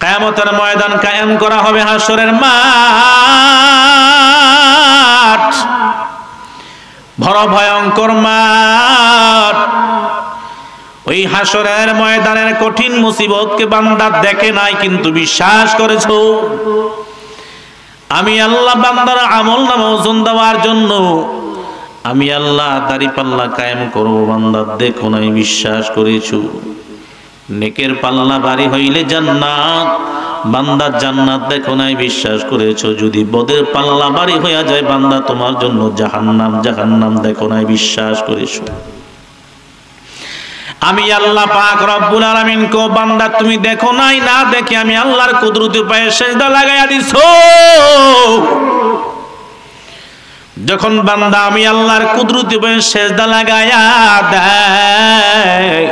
কিয়ামতের ময়দান কায়েম করা হবে, হাসরের মাঠ, বড় ভয়ঙ্কর মাঠ। ওই হাসরের ময়দানের কঠিন মুসিবতকে বান্দা দেখে নাই কিন্তু বিশ্বাস করেছো। আমি আল্লাহ বান্দার আমলনামা ওজন দেওয়ার জন্য আমি আল্লাহ দাড়িপাল্লা কায়েম করব, বান্দা দেখো নাই বিশ্বাস করেছো। নেকের পাল্লা ভারী হইলে জান্নাত, বান্দা জান্নাত দেখো নাই বিশ্বাস করেছো। যদি বদের পাল্লা ভারী হইয়া যায় বান্দা তোমার জন্য জাহান্নাম, জাহান্নাম দেখো নাই বিশ্বাস করেছো। আমি আল্লাহ পাক রব্বুল আলামিন কো বান্দা তুমি দেখো নাই, না দেখে আমি আল্লাহর কুদরতের পায়ে সিজদা লাগাইয়া দিছো। যখন বান্দা আমি আল্লাহর কুদরতের পায়ে সিজদা লাগাইয়া দেয়,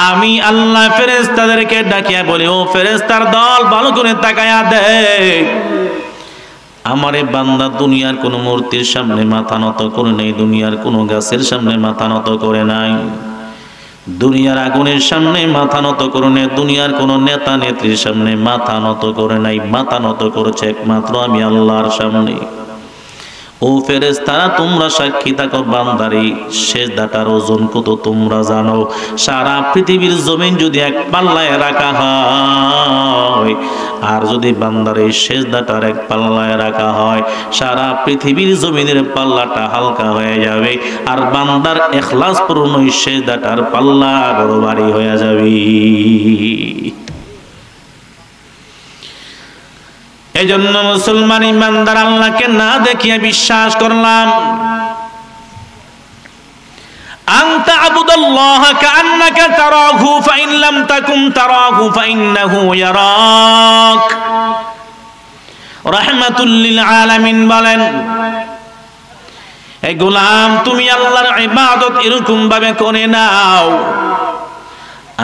আমি আল্লাহ ফেরেশতাদেরকে ডাকিয়া বলি, ও ফেরেশতার দল ভালো করে তাকায়া দেয়, আমারে বান্দা দুনিয়ার কোন মূর্তির সামনে মাথা নত করে নাই, দুনিয়ার কোন গাছের সামনে মাথা নত করে নাই, দুনিয়ার আগুনের সামনে মাথা নত করে নাই, দুনিয়ার কোন নেতা নেত্রীর সামনে মাথা নত করে নাই, মাথা নত করেছে একমাত্র আমি আল্লাহর সামনে। ও ফেরেশতারা তোমরা সাক্ষী থাকো, বান্দারি সিজদাটার ওজন কত তোমরা জানো। সারা পৃথিবীর জমিন যদি এক পাল্লায় রাখা হয়, আর যদি বান্দার এই সিজদাটার এক পাল্লায় রাখা হয়, সারা পৃথিবীর জমিনের পাল্লাটা হালকা হয়ে যাবে, আর বান্দার ইখলাস পূর্ণ এই সিজদাটার পাল্লা বড় ভারী হয়ে যাবে। এজন্য মুসলমান ইমানদার আল্লাহকে না দেখিয়ে বিশ্বাস করলাম। আনতা আবুদাল্লাহা কাআন্নাকা তারাহু ফাইন লাম তাকুন তারাহু ফাইন্নাহু ইয়ারাক। রাহমাতুল লিল আলামিন বলেন, হে গোলাম তুমি আল্লাহর ইবাদত এরকম ভাবে করে নাও,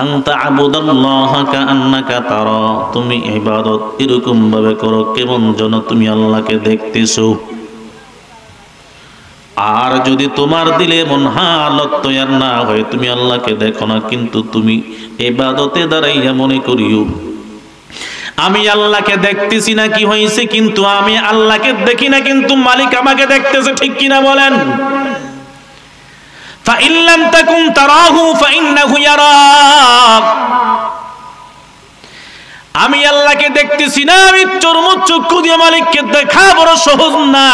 আনতা আবুদাল্লাহা কাআন্নাকা তারা, তুমি ইবাদত এরকম ভাবে করো কেমন যেন তুমি আল্লাহকে দেখতেছো। আর যদি তোমার দিলে মন হালত তৈয়ার না হয়, তুমি আল্লাহকে দেখো না, কিন্তু তুমি ইবাদতে দাঁড়াইয়া মনে করিও আমি আল্লাহকে দেখতেছি না, কি হয়েছে, কিন্তু আমি আল্লাহকে দেখি না, কিন্তু মালিক আমাকে দেখতেছে, ঠিক কিনা বলেন? فإن لم تكن تراه فإنه يراك। আমি আল্লাহকে দেখতেছি না, আমি চক্ষু দিয়ে মালিককে দেখা বড় সহজ না।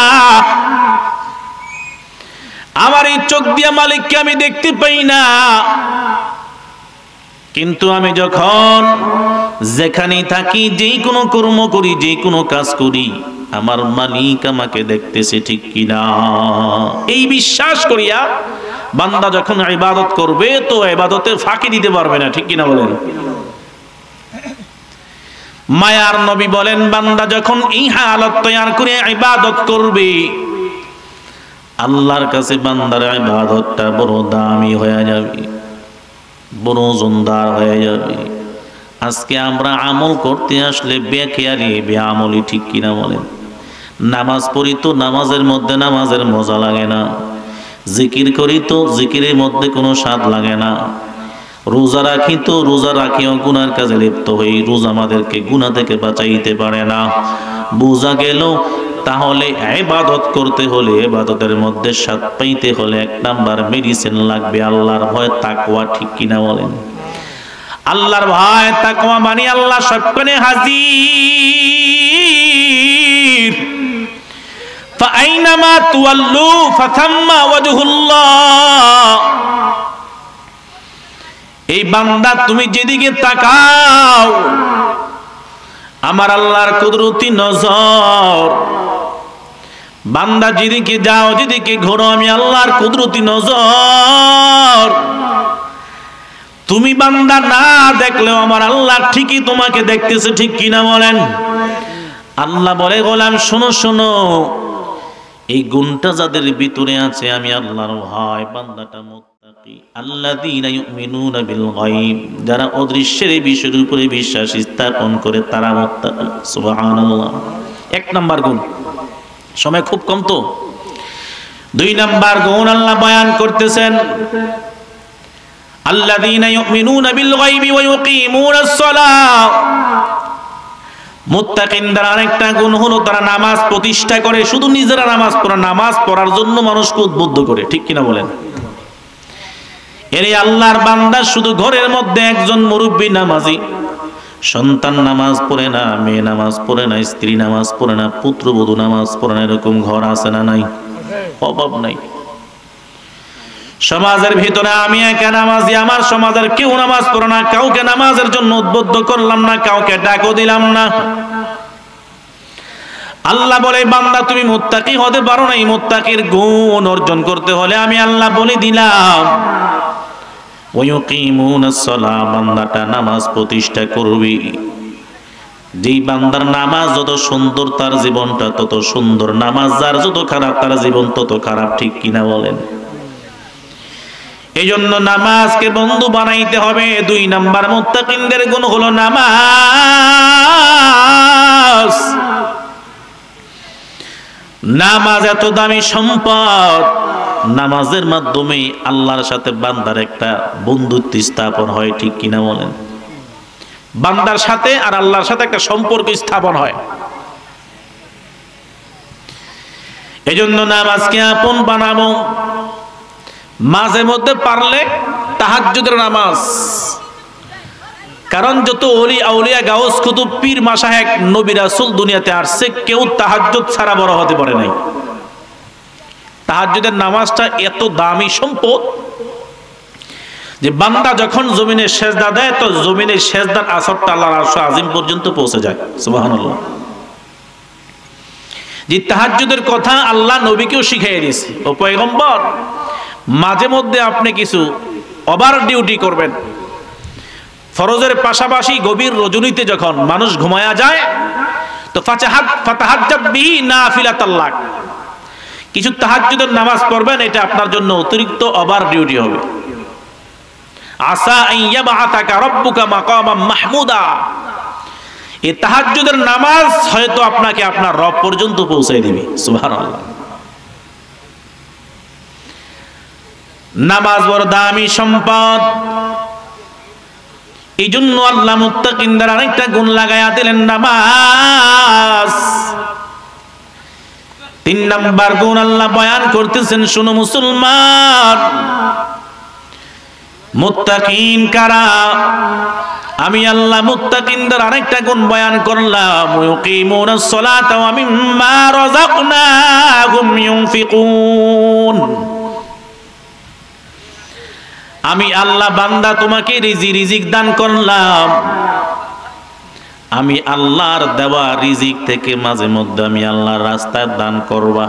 আমার এই চোখ দিয়ে মালিককে আমি দেখতে পাই না, কিন্তু আমি যখন যেখানে থাকি, যেই কোনো কর্ম করি, যেই কোনো কাজ করি, আমার মালিক আমাকে দেখতেছে, ঠিক কিনা? এই বিশ্বাস করিয়া বান্দা যখন ইবাদত করবে তো ইবাদতে ফাঁকি দিতে পারবে না, ঠিক কিনা বলেন? মায়ার নবী বলেন, বান্দা যখন এই হালত তৈয়ার করে ইবাদত করবে, আল্লাহর কাছে বান্দার ইবাদতটা বড় দামি হয়ে যাবে, বড় ওজনদার হয়ে যাবে। আজকে আমরা আমল করতে আসলে বেখেয়ালি বেআমলি, ঠিক কিনা বলেন? নামাজ পড়ি তো নামাজের মধ্যে নামাজের মজা লাগে না, জিকির করি তো জিকিরের মধ্যে কোনো স্বাদ লাগে না, রোজা রাখি তো রোজা রাখিও গুনার কাজে লিপ্ত হই, রোজা আমাদেরকে গুনাহ থেকে বাঁচাইতে পারে না। বোঝা গেল তাহলে ইবাদত করতে হলে, ইবাদতের মধ্যে স্বাদ পাইতে হলে এক নাম্বার মেডিসিন লাগবে আল্লাহর ভয়, তাকওয়া, ঠিক কিনা বলেন? আল্লাহর ভয় তাকওয়া মানে আল্লাহ সবখানে হাজির। فأينما تولوا فثم وجه الله। এই বান্দা তুমি যেদিকে তাকাও আমার আল্লাহর কুদরতি নজর, বান্দা যেদিকে যাও যেদিকে ঘোরো আমি আল্লাহর কুদরতি নজর। তুমি বান্দা না দেখলেও আমার আল্লাহ ঠিকই তোমাকে দেখতেছে, ঠিক কিনা বলেন? আল্লাহ বলে, গোলাম শোনো শোনো, এই গুণটা যাদের ভিতরে আছে আমি আল্লাহর ভয়, বান্দাটা মুত্তাকি। আল্লাযীনা ইউমিনুনা বিল গায়ব, যারা অদৃশ্যের এই বিষয়ের উপরে বিশ্বাস স্থাপন করে তারা মুত্তাকি। সুবহানাল্লাহ। এক নাম্বার গুণ, সময় খুব কম তো, 2 নাম্বার গুণ আল্লাহ বয়ান করতেছেন। আল্লাযীনা ইউমিনুনা বিল গায়বি ওয়া ইউকিমুনাস সালাহ। মুত্তাকিনদের আরেকটা গুণ হলো তারা নামাজ প্রতিষ্ঠা করে, শুধু নিজেরা নামাজ পড়ে, নামাজ পড়ার জন্য মানুষকে উদ্বুদ্ধ করে, ঠিক কিনা বলেন? এর আল্লাহর বান্দা শুধু ঘরের মধ্যে একজন মুরব্বী নামাজি, সন্তান নামাজ পড়ে না, মেয়ে নামাজ পড়ে না, স্ত্রী নামাজ পড়ে না, পুত্রবধূ নামাজ পড়ে না, এরকম ঘর আছে না নাই? অভাব নাই। সমাজের ভিতরে আমি একা নামাজি, আমার সমাজের কেউ নামাজ পড়ে না, কাউকে নামাজের জন্য উদ্বুদ্ধ করলাম না, কাউকে ডাকও দিলাম না। আল্লাহ বলে বান্দা তুমি মুত্তাকি হতে পারো না, এই মুত্তাকির গুণ অর্জন করতে হলে আমি আল্লাহ বলে দিলাম ওয়ায়ুকিমুনাস সালাহ, বান্দাটা নামাজ প্রতিষ্ঠা করবি। যেই বান্দার নামাজ যত সুন্দর তার জীবনটা তত সুন্দর, নামাজ যার যত খারাপ তার জীবন তত খারাপ, ঠিক কিনা বলেন? এই জন্য নামাজকে বন্ধু বানাইতে হবে। 2 নাম্বার মুত্তাকিনদের গুণ হলো নামাজ। নামাজ এত দামি সম্পদ, নামাজের মাধ্যমে আল্লাহর সাথে বান্দার একটা বন্ধুত্ব স্থাপন হয়, ঠিক কিনা বলেন? বান্দার সাথে আর আল্লাহর সাথে একটা সম্পর্ক স্থাপন হয়। এজন্য নামাজকে আপন বানাবো। মাঝে মধ্যে পারলে তাহাজ্জুদের নামাজ, কারণ যত ওলি আউলিয়া গাউস কুতুব পীর মাশায়েখ নবী রাসূল দুনিয়াতে আসছে, কেউ তাহাজ্জুদ ছাড়া বড় হতে পারে নাই। তাহাজ্জুদের নামাজটা এত দামি সম্পদ যে বান্দা যখন জমিনে সেজদা দেয় তো জমিনে সেজদার আসরটা আল্লাহর আরশ আজিম পর্যন্ত পৌঁছে যায়। সুবহানাল্লাহ। যে তাহাজ্জুদের কথা আল্লাহ নবীকেও শিখিয়ে দিয়েছে, ও পয়গম্বর মাঝে মধ্যে আপনি কিছু ওভার ডিউটি করবেন। ফরজের পাশাপাশি গভীর রজনীতে যখন মানুষ ঘুমায়া যায় তো ফাতাহাজ্জাত বিহি নাফিলাতাল লাক, কিছু তাহাজ্জুদের নামাজ পড়বেন, এটা আপনার জন্য অতিরিক্ত ওভার ডিউটি হবে। আসা আইয়াবাতাকা রাব্বুকা মাকামাম মাহমুদা, এই তাহাজ্জুদের নামাজ হয়তো আপনাকে আপনার রব পর্যন্ত পৌঁছে দিবে। সুবহানাল্লাহ। নামাজ বড় দামি সম্পদ। এই জন্য আল্লাহ মুত্তাকিনদের আরেকটা গুণ লাগায়া দিলেন, নামাজ। 3 নাম্বার গুণ আল্লাহ বয়ান করতেছেন, শুনো মুসলমান, মুত্তাকিন কারা? আমি আল্লাহ মুত্তাকিনদের আরেকটা গুণ বয়ান করলাম, ইউকিমুনাস সালাতা ওয়া মিম্মা রাযাকনাহুম ইউনফিকুন। আমি আল্লাহ বান্দা তোমাকে রিজিক দান করলাম, আমি আল্লাহর দেওয়া রিজিক থেকে মাঝে মধ্যে আমি আল্লাহর রাস্তায় দান করবা।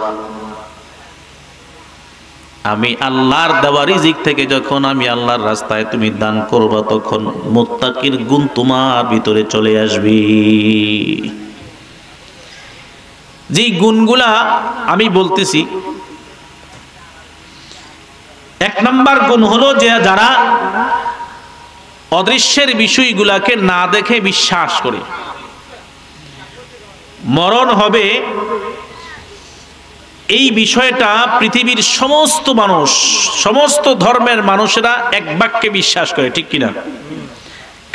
আমি আল্লাহর দেওয়া রিজিক থেকে যখন আমি আল্লাহর রাস্তায় তুমি দান করবা, তখন মুত্তাকির গুণ তোমার ভিতরে চলে আসবে। যে গুণগুলা আমি বলতেছি, 1 নাম্বার গুণ হলো যে যারা অদৃশ্যের বিষয়গুলাকে না দেখে বিশ্বাস করে। মরণ হবে এই বিষয়টা পৃথিবীর সমস্ত মানুষ, সমস্ত ধর্মের মানুষেরা এক বাক্যে বিশ্বাস করে, ঠিক কিনা?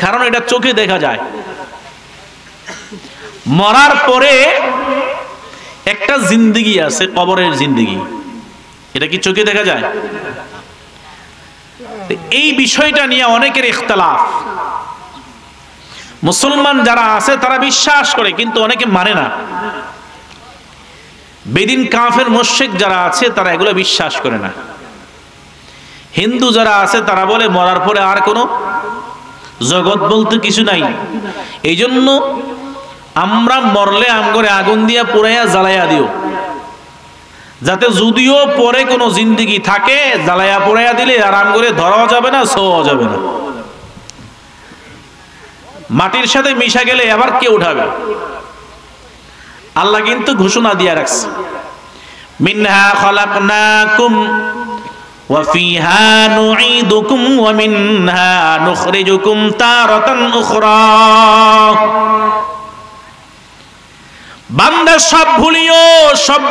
কারণ এটা চোখে দেখা যায়। মরার পরে একটা জিন্দেগি আছে, কবরের জিন্দেগি, এটা কি চোখে দেখা যায়? এই বিষয়টা নিয়ে অনেকের ইখতিলাফ। মুসলমান যারা আছে তারা বিশ্বাস করে, কিন্তু অনেকে মানে না। বেদিন কাফের মুশরিক যারা আছে তারা এগুলো বিশ্বাস করে না। হিন্দু যারা আছে তারা বলে মরার পরে আর কোনো জগৎ বলতে কিছু নাই, এই জন্য আমরা মরলে আমগরে আগুন দিয়া পুরাইয়া জ্বালাইয়া দিও, যাতে যদিও পরে কোনো জিন্দেগি থাকে জ্বালাইয়া পুরাইয়া দিলে আরাম করে ধরাও যাবে না, ছোঁয়াও যাবে না। মাটির সাথে মিশা গেলে আবার কে উঠাবে? আল্লাহ কিন্তু ঘোষণা দিয়ে রাখছে, মিনহা খালাকনাকুম ওয়া ফিহা নুঈদুকুম ওয়া মিনহা নুখরিজুকুম তারাতান উখরা। বান্দা সব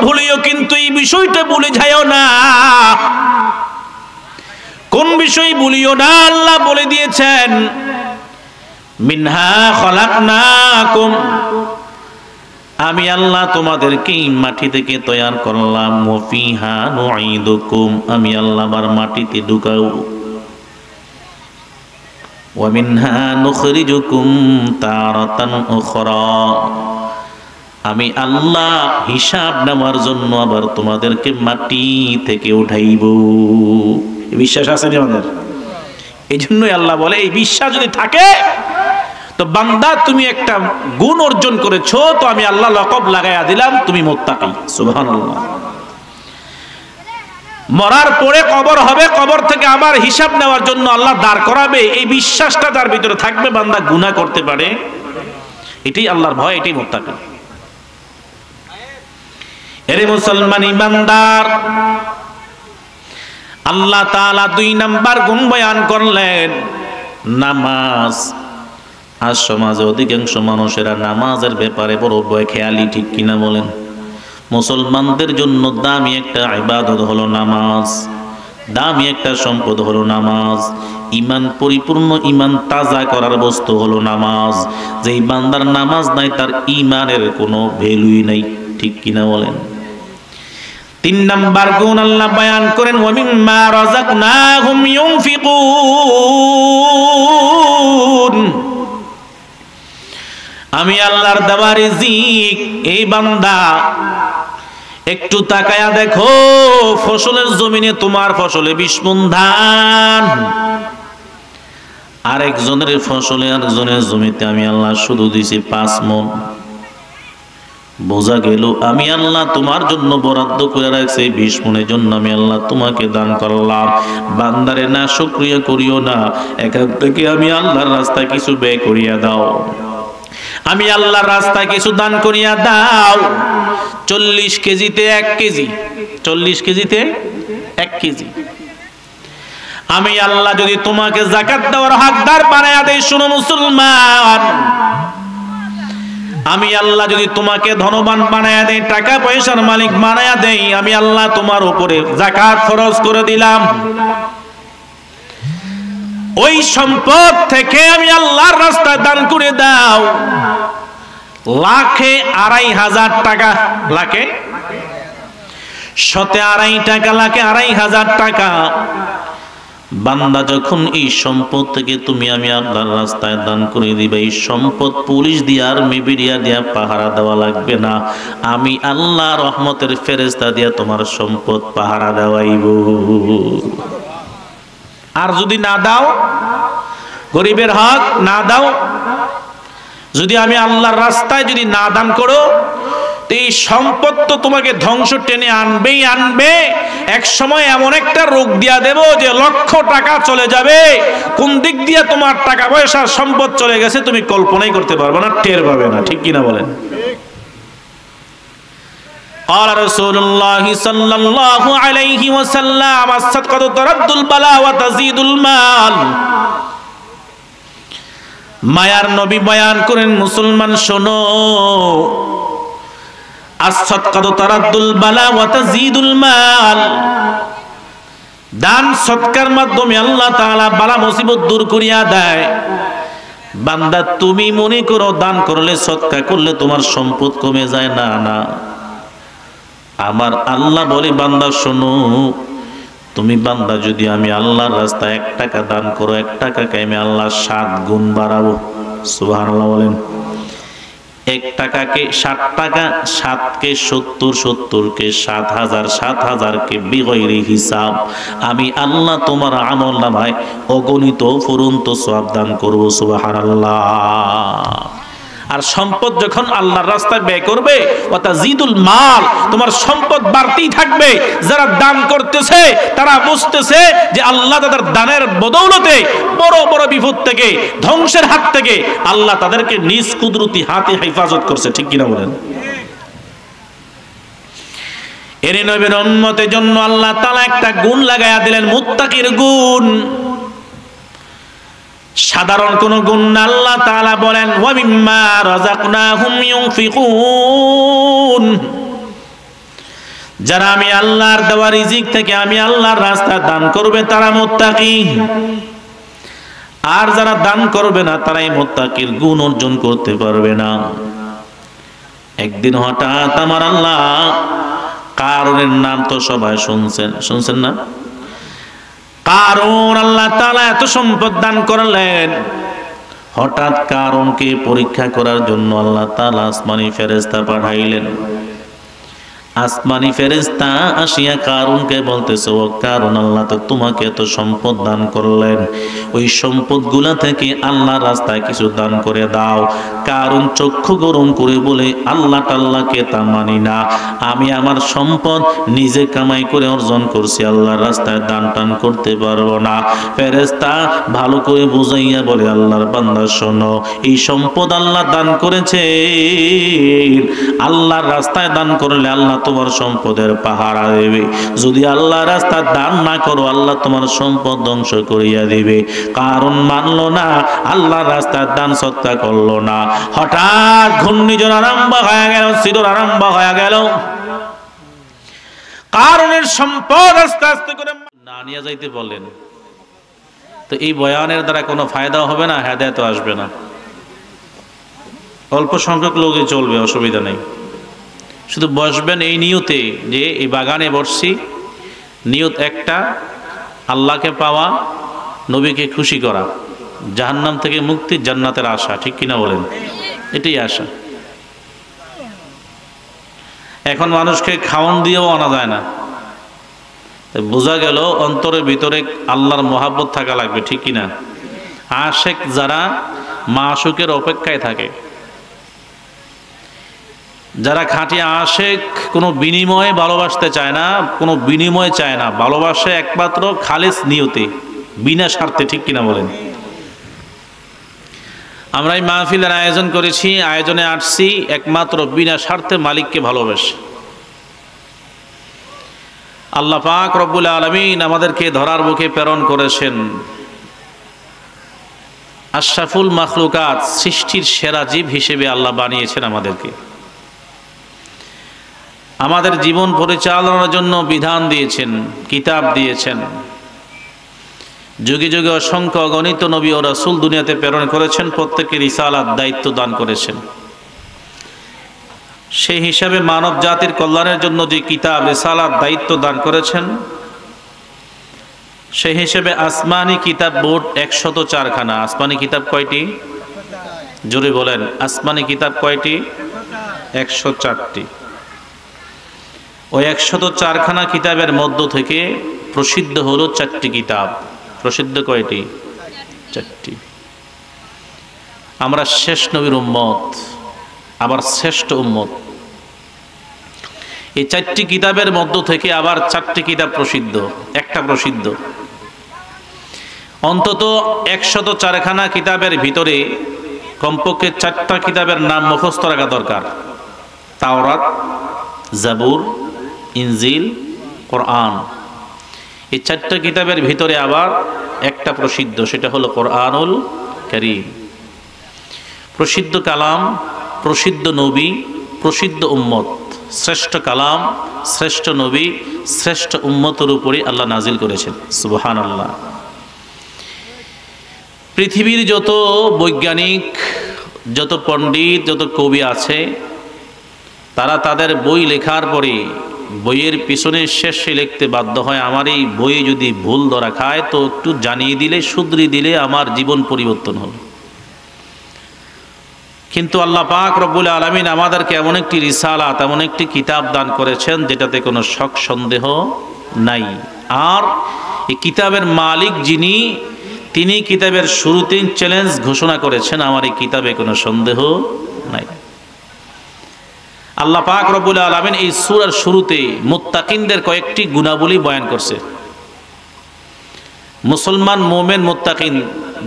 ভুলিও কিন্তু এই বিষয়টা ভুলে যাও না, কোন বিষয় ভুলিও না। আল্লাহ বলে দিয়েছেন মিনহা খলাকনাকুম, আমি আল্লাহ তোমাদেরকে মাটি থেকে তৈয়ার করলাম। ওয়া ফিহা নুঈদুকুম, আমি আল্লাহ আবার মাটিতে ঢুকাও। ওয়া মিনহা নুখরিজুকুম তারাতান উখরা, আমি আল্লাহ হিসাব নেওয়ার জন্য আবার তোমাদেরকে মাটি থেকে উঠাইব। বিশ্বাস আছে আমাদের? এই জন্যই আল্লাহ বলে এই বিশ্বাস যদি থাকে তো বান্দা তুমি একটা গুণ অর্জন করেছো, তো আমি আল্লাহ লকব লাগাইয়া দিলাম তুমি মুত্তাকি। সুবহানাল্লাহ। মরার পরে কবর হবে, কবর থেকে আবার হিসাব নেওয়ার জন্য আল্লাহ দাঁড় করাবে, এই বিশ্বাসটা যার ভিতরে থাকবে বান্দা গুনাহ করতে পারে, এটাই আল্লাহর ভয়, এটাই মুত্তাকি। এরে মুসলমান ইমানদার, আল্লাহ তাআলা 2 নাম্বার গুণ বয়ান করলেন নামাজ। আজ সমাজে অধিকাংশ মানুষেরা নামাজের ব্যাপারে বড় খেয়ালি, ঠিক কিনা বলেন? মুসলমানদের জন্য দামি একটা ইবাদত হলো নামাজ, দামি একটা সম্পদ হলো নামাজ। ইমান পরিপূর্ণ, ইমান তাজা করার বস্তু হলো নামাজ। যেই বান্দার নামাজ নাই তার ইমানের কোনো ভ্যালুই নাই, ঠিক কিনা বলেন? 3 নাম্বার গুণ আল্লাহ বয়ান করেন ওয়া মিম্মা রাযাকনাহুম ইউনফিকুন, আমি আল্লাহর দেওয়া রিজিক। এই বান্দা একটু তাকায়া দেখো, ফসলের জমিনে তোমার ফসলে 20 মণ ধান, আরেকজনের ফসলে আরেকজনের জমিতে আমি আল্লাহ শুধু দিছি 5 মণ। বোঝা গেল আমি আল্লাহ তোমার জন্য বরাদ্দ করে রাখছি 20 মণের জন্য আমি আল্লাহ তোমাকে দান করলাম। বান্দারে না শুকরিয়া করিও না, এখান থেকে আমি আল্লাহর রাস্তায় কিছু ব্যয় করিয়া দাও, আমি আল্লাহর রাস্তায় কিছু দান করিয়া দাও। 40 কেজিতে 1 কেজি, 40 কেজিতে 1 কেজি আমি আল্লাহ যদি তোমাকে যাকাত দেওয়ার হকদার বানায়া দেই, শুনো মুসলমান, আমি আল্লাহ যদি তোমাকে ধনবান বানায়া দেই, টাকা পয়সার মালিক বানায়া দেই, আমি আল্লাহ তোমার উপরে যাকাত ফরজ করে দিলাম। ওই সম্পদ থেকে আমি আল্লাহর রাস্তায় দান করে দাও। লাখে 2,500 টাকা, লাখে 2.5 টাকা, লাখে 2,500 টাকা। বান্দা যখন এই সম্পদ থেকে তুমি আমি আল্লাহর রাস্তায় দান করে দিবে, এই সম্পদ পুলিশ দিয়ে আর মিডিয়া দিয়া পাহারা দেওয়া লাগবে না, আমি আল্লাহ রহমতের ফেরেশতা দিয়া তোমার সম্পদ পাহারা দেওয়াইব। আর যদি না দাও, গরিবের হক না দাও, যদি আমি আল্লাহর রাস্তায় যদি না দান করো, এই সম্পদ তো তোমাকে ধ্বংস টেনে আনবেই আনবে। এক সময় এমন একটা রোগ দিয়া দেব যে লক্ষ টাকা চলে যাবে, কোন দিক দিয়ে তোমার টাকা পয়সা সম্পদ চলে গেছে তুমি কল্পনাই করতে পারবে না, টের পাবে না, ঠিক কিনা বলেন? قال رسول الله صلى الله عليه وسلم الصدقة ترد البلاء وتزيد المال। মায়ার নবী বয়ান করেন, মুসলমান শোনো, as-sadqatu taraddul bala wa tazidul mal, দান সৎকার মাধ্যমে আল্লাহ তাআলা বালা মুসিবত দূর করিয়া দেয়। বান্দা তুমি মনে করো দান করলে, সৎকার করলে তোমার সম্পদ কমে যায়, না না, আমার আল্লাহ বলে বান্দা শোনো, তুমি বান্দা যদি আমি আল্লাহর রাস্তায় 1 টাকা দান করো, 1 টাকাকে আমি আল্লাহ 7 গুণ বাড়াবো। সুবহানাল্লাহ বলেন। 1 টাকাকে 7 টাকা, 7 কে 70, 70 কে 7,000, 7,000 কে বিগয়রি হিসাব আমি আল্লাহ তোমার আমলনামায় অগণিত ফুরন্ত সওয়াব দান করব। সুবহানাল্লাহ। আর সম্পদ যখন আল্লাহর রাস্তায় ব্যয় করবে, ওয়াতাজিদুল মাল, তোমার সম্পদ বাড়তেই থাকবে। যারা দান করতেছে তারা বুঝতেছে যে আল্লাহ তাদের দানের বদৌলতে বড় বড় বিপদ থেকে, ধ্বংসের হাত থেকে আল্লাহ তাদেরকে নিজ কুদরতি হাতে হেফাজত করছে, ঠিক কিনা বলেন? এর নবীর উম্মতের জন্য আল্লাহ তাআলা একটা গুণ লাগায়া দিলেন, মুত্তাকির গুণ। সাধারণ কোন গুণ না, আল্লাহ তাআলা বলেন ওয়া মিম্মা রাযাকনাহুম ইউনফিকুন, যারা আমি আল্লাহর দেওয়া রিজিক থেকে আমি আল্লাহর রাস্তায় দান করবে তারা মুত্তাকি, আর যারা দান করবে না তারাই মুত্তাকির গুণ অর্জন করতে পারবে না। একদিন হঠাৎ আমার আল্লাহ, কারুনের নাম তো সবাই শুনছেন না? কারুন, আল্লাহ তাআলা এত সম্পদ দান করলেন, হঠাৎ কারুনকে পরীক্ষা করার জন্য আল্লাহ তাআলা আসমানি ফেরেশতা পাঠাইলেন। আসমানি ফেরেশতা আসিয়া কারুনকে বলতেছে, ও কারুন, আল্লাহ তো তোমাকে এত সম্পদ দান করলেন, ওই সম্পদগুলা থেকে আল্লাহর রাস্তায় কিছু দান করে দাও। কারুন চক্ষু গরম করে বলে, আল্লাহ টাল্লাহকে তা মানি না, আমি আমার সম্পদ নিজে কামাই করে অর্জন করছি, আল্লাহর রাস্তায় দান টান করতে পারবো না। ফেরেশতা ভালো করে বুঝাইয়া বলে, আল্লাহর বান্দা শোনো, এই সম্পদ আল্লাহ দান করেছে, আল্লাহর রাস্তায় দান করলে আল্লাহ তোমার সম্পদের পাহারা দেবে, যদি আল্লাহ রাস্তা দান না করো আল্লাহ তোমার সম্পদ ধ্বংস করিয়া দিবে। কারণ মানলো না, আল্লাহর রাস্তার দান সত্তা করলো না। হঠাৎ ঘূর্ণিঝড় আরম্ভ হয়ে গেল, সিডর আরম্ভ হয়ে গেল। কারণের সম্পদ আস্তে আস্তে করে না নিয়ে যাইতে বলেন, তো এই বয়ানের দ্বারা কোনো ফায়দা হবে না, হেদায়েত আসবে না। অল্প সংখ্যক লোকই চলবে, অসুবিধা নেই। শুধু বসবেন এই নিয়তে যে এই বাগানে বসছি, নিয়ত একটা, আল্লাহকে পাওয়া, নবীকে খুশি করা, জাহান্নাম থেকে মুক্তি, জান্নাতের আশা। ঠিক কিনা বলেন? এটাই আশা। এখন মানুষকে খাওয়ান দিয়েও আনা যায় না, বোঝা গেল অন্তরের ভিতরে আল্লাহর মহাব্বত থাকা লাগবে। ঠিক কিনা? আশেক যারা মাশুকের অপেক্ষায় থাকে, যারা খাঁটি আশেক, কোনো বিনিময়ে ভালোবাসতে চায় না, কোনো বিনিময় চায় না, ভালোবাসে একমাত্র খালিস নিয়তে, বিনা স্বার্থে। ঠিক কিনা বলেন? আমরা এই মাহফিলের আয়োজন করেছি, আয়োজনে আসছি একমাত্র বিনা স্বার্থে মালিককে ভালোবাসে। আল্লাহ পাক রব্বুল আলামিন আমাদেরকে ধরার বুকে প্রেরণ করেছেন। আশরাফুল মাখলুকাত, সৃষ্টির সেরা জীব হিসেবে আল্লাহ বানিয়েছেন আমাদেরকে। আমাদের জীবন পরিচালনার জন্য বিধান দিয়েছেন, কিতাব দিয়েছেন। যুগে যুগে অসংখ্য অগণিত নবী ও রাসূল দুনিয়াতে প্রেরণ করেছেন, প্রত্যেকের রিসালাত দায়িত্ব দান করেছেন। সেই হিসাবে মানব জাতির কল্যাণের জন্য যে কিতাব, রিসালাত, দায়িত্ব দান করেছেন, সেই হিসেবে আসমানি কিতাব মোট 104খানা। আসমানি কিতাব কয়টি? জোরে বলেন, আসমানি কিতাব কয়টি? 104টি। ওই 104খানা কিতাবের মধ্য থেকে প্রসিদ্ধ হলো 4টি কিতাব। প্রসিদ্ধ কয়টি? 4টি। আমরা শেষ নবীর উম্মত, আবার শ্রেষ্ঠ উম্মত। এই 4টি কিতাবের মধ্য থেকে আবার 4টি কিতাব প্রসিদ্ধ, একটা প্রসিদ্ধ। অন্তত 104খানা কিতাবের ভিতরে কমপক্ষে 4টা কিতাবের নাম মুখস্থ রাখা দরকার। তাওরাত, জাবুর, ইনজিল, কোরআন। এই 4টা কিতাবের ভিতরে আবার একটা প্রসিদ্ধ, সেটা হলো কোরআনুল কারীম। প্রসিদ্ধ কালাম, প্রসিদ্ধ নবী, প্রসিদ্ধ উম্মত, শ্রেষ্ঠ কালাম, শ্রেষ্ঠ নবী, শ্রেষ্ঠ উম্মতের উপরে আল্লাহ নাজিল করেছেন। সুবহানাল্লাহ। পৃথিবীর যত বৈজ্ঞানিক, যত পণ্ডিত, যত কবি আছে, তারা তাদের বই লেখার পরে বইয়ের পিছনে শেষে লিখতে বাধ্য হয়, আমার এই বইয়ে যদি ভুল ধরা খায় তো একটু জানিয়ে দিলে, শুধরিয়ে দিলে আমার জীবন পরিবর্তন হবে। কিন্তু আল্লাহ পাক রব্বুল আলামিন আমাদেরকে এমন একটি রিসালাত, এমন একটি কিতাব দান করেছেন যেটাতে কোনো শক সন্দেহ নাই। আর এই কিতাবের মালিক যিনি, তিনি কিতাবের শুরুতেই চ্যালেঞ্জ ঘোষণা করেছেন, আমার এই কিতাবে কোনো সন্দেহ নাই। আল্লাহ পাক রব্বুল আলামিন এই সূরার শুরুতে মুত্তাকিনদের কয়েকটি গুণাবলী বয়ান করছে। মুসলমান, মুমিন, মুত্তাকিন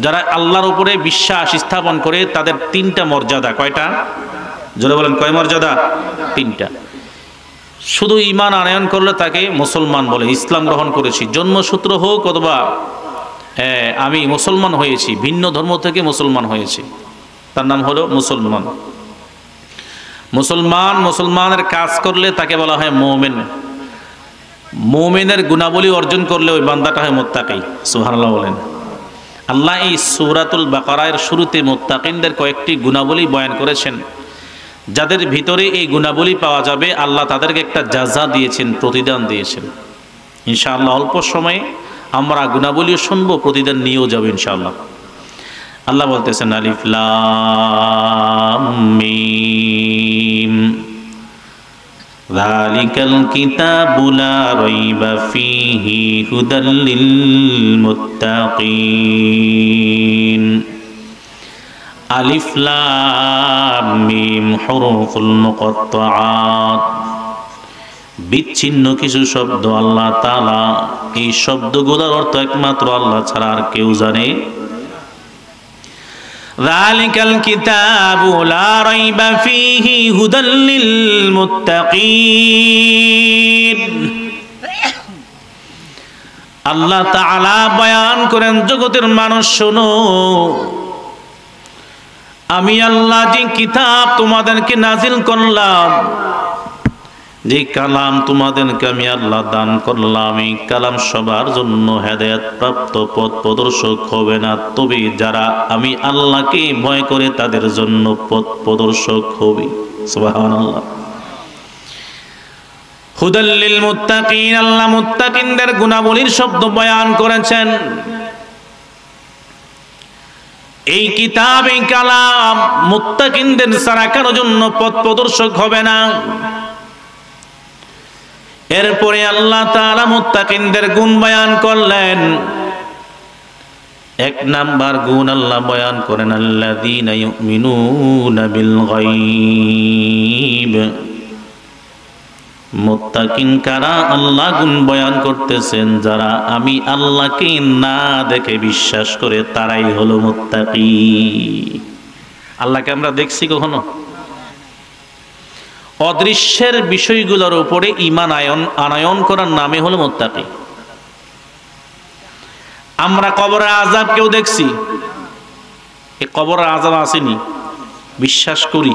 যারা আল্লাহর উপরে বিশ্বাস স্থাপন করে, তাদের 3টা মর্যাদা। কয়টা? জোরে বলেন, কয় মর্যাদা? 3টা। শুধু ঈমান আনয়ন করলে তাকে মুসলমান বলে, ইসলাম গ্রহণ করেছি, জন্মসূত্র হোক অথবা আমি মুসলমান হয়েছি, ভিন্ন ধর্ম থেকে মুসলমান হয়েছি, তার নাম হলো মুসলমান। মুসলমান, মুসলমানের কাজ করলে তাকে বলা হয় মুমিন। মুমিনের গুণাবলী অর্জন করলে ওই বান্দাটা হয় মুত্তাকি। সুবহানাল্লাহ বলেন। আল্লাহ এই সূরাতুল বাকারার শুরুতে মুত্তাকিনদের কয়েকটি গুণাবলী বয়ান করেছেন, যাদের ভিতরে এই গুণাবলী পাওয়া যাবে আল্লাহ তাদেরকে একটা জাযা দিয়েছেন, প্রতিদান দিয়েছেন। ইনশাআল্লাহ অল্প সময়ে আমরা গুণাবলীও শুনবো, প্রতিদান নিয়েও যাবো ইনশাআল্লাহ। আল্লাহ বলতেছেন আলিফ লাম মিম যালিকাল কিতাবু লা রাইবা ফীহি হুদাল লিল মুত্তাকিন। আলিফ লাম মিম হুরুফুল মুকাত্তাআত, বিচ্ছিন্ন কিছু শব্দ আল্লাহ তাআলা এই শব্দগুলোর অর্থ একমাত্র আল্লাহ ছাড়া আর কেউ জানে। যালিকাল কিতাবু লা রাইবা ফীহি হুদাল লিল মুত্তাকিন। আল্লাহ তাআলা বয়ান করেন, জগতের মানুষ শোনো, আমি আল্লাহ যে কিতাব তোমাদেরকে নাজিল করলাম, যে কালাম তোমাদেরকে আমি আল্লাহ দান করলাম, এই কালাম সবার জন্য হেদায়েত প্রাপ্ত পথ প্রদর্শক হবে না, তবে যারা আমি আল্লাহকে ভয় করে তাদের জন্য পথ প্রদর্শক হবে। সুবহানাল্লাহ। হুদাল লিল মুত্তাকিন, আল্লাহ মুত্তাকিনদের গুণাবলীর শব্দ বয়ান করেছেন। এই কিতাব, এই কালাম মুত্তাকিনদের ছাড়া কারোর জন্য পথ প্রদর্শক হবে না। এরপরে আল্লাহ তাআলা মুত্তাকিনদের গুণ বয়ান করলেন। এক নাম্বার গুণ আল্লাহ বয়ান করেন, আল্লাযীনা ইউমিনুনা বিল গায়ব। মুত্তাকিন কারা? আল্লাহ গুণ বয়ান করতেছেন, যারা আমি আল্লাহকে না দেখে বিশ্বাস করে তারাই হলো মুত্তাকি। আল্লাহকে আমরা দেখছি কখনো? অদৃশ্যের বিষয়গুলোর উপরে ঈমান আনয়ন করার নামে হলো মুত্তাকি। আমরা কবরের আযাব কেউ দেখছি? এই কবরের আযাব আসেনি, বিশ্বাস করি।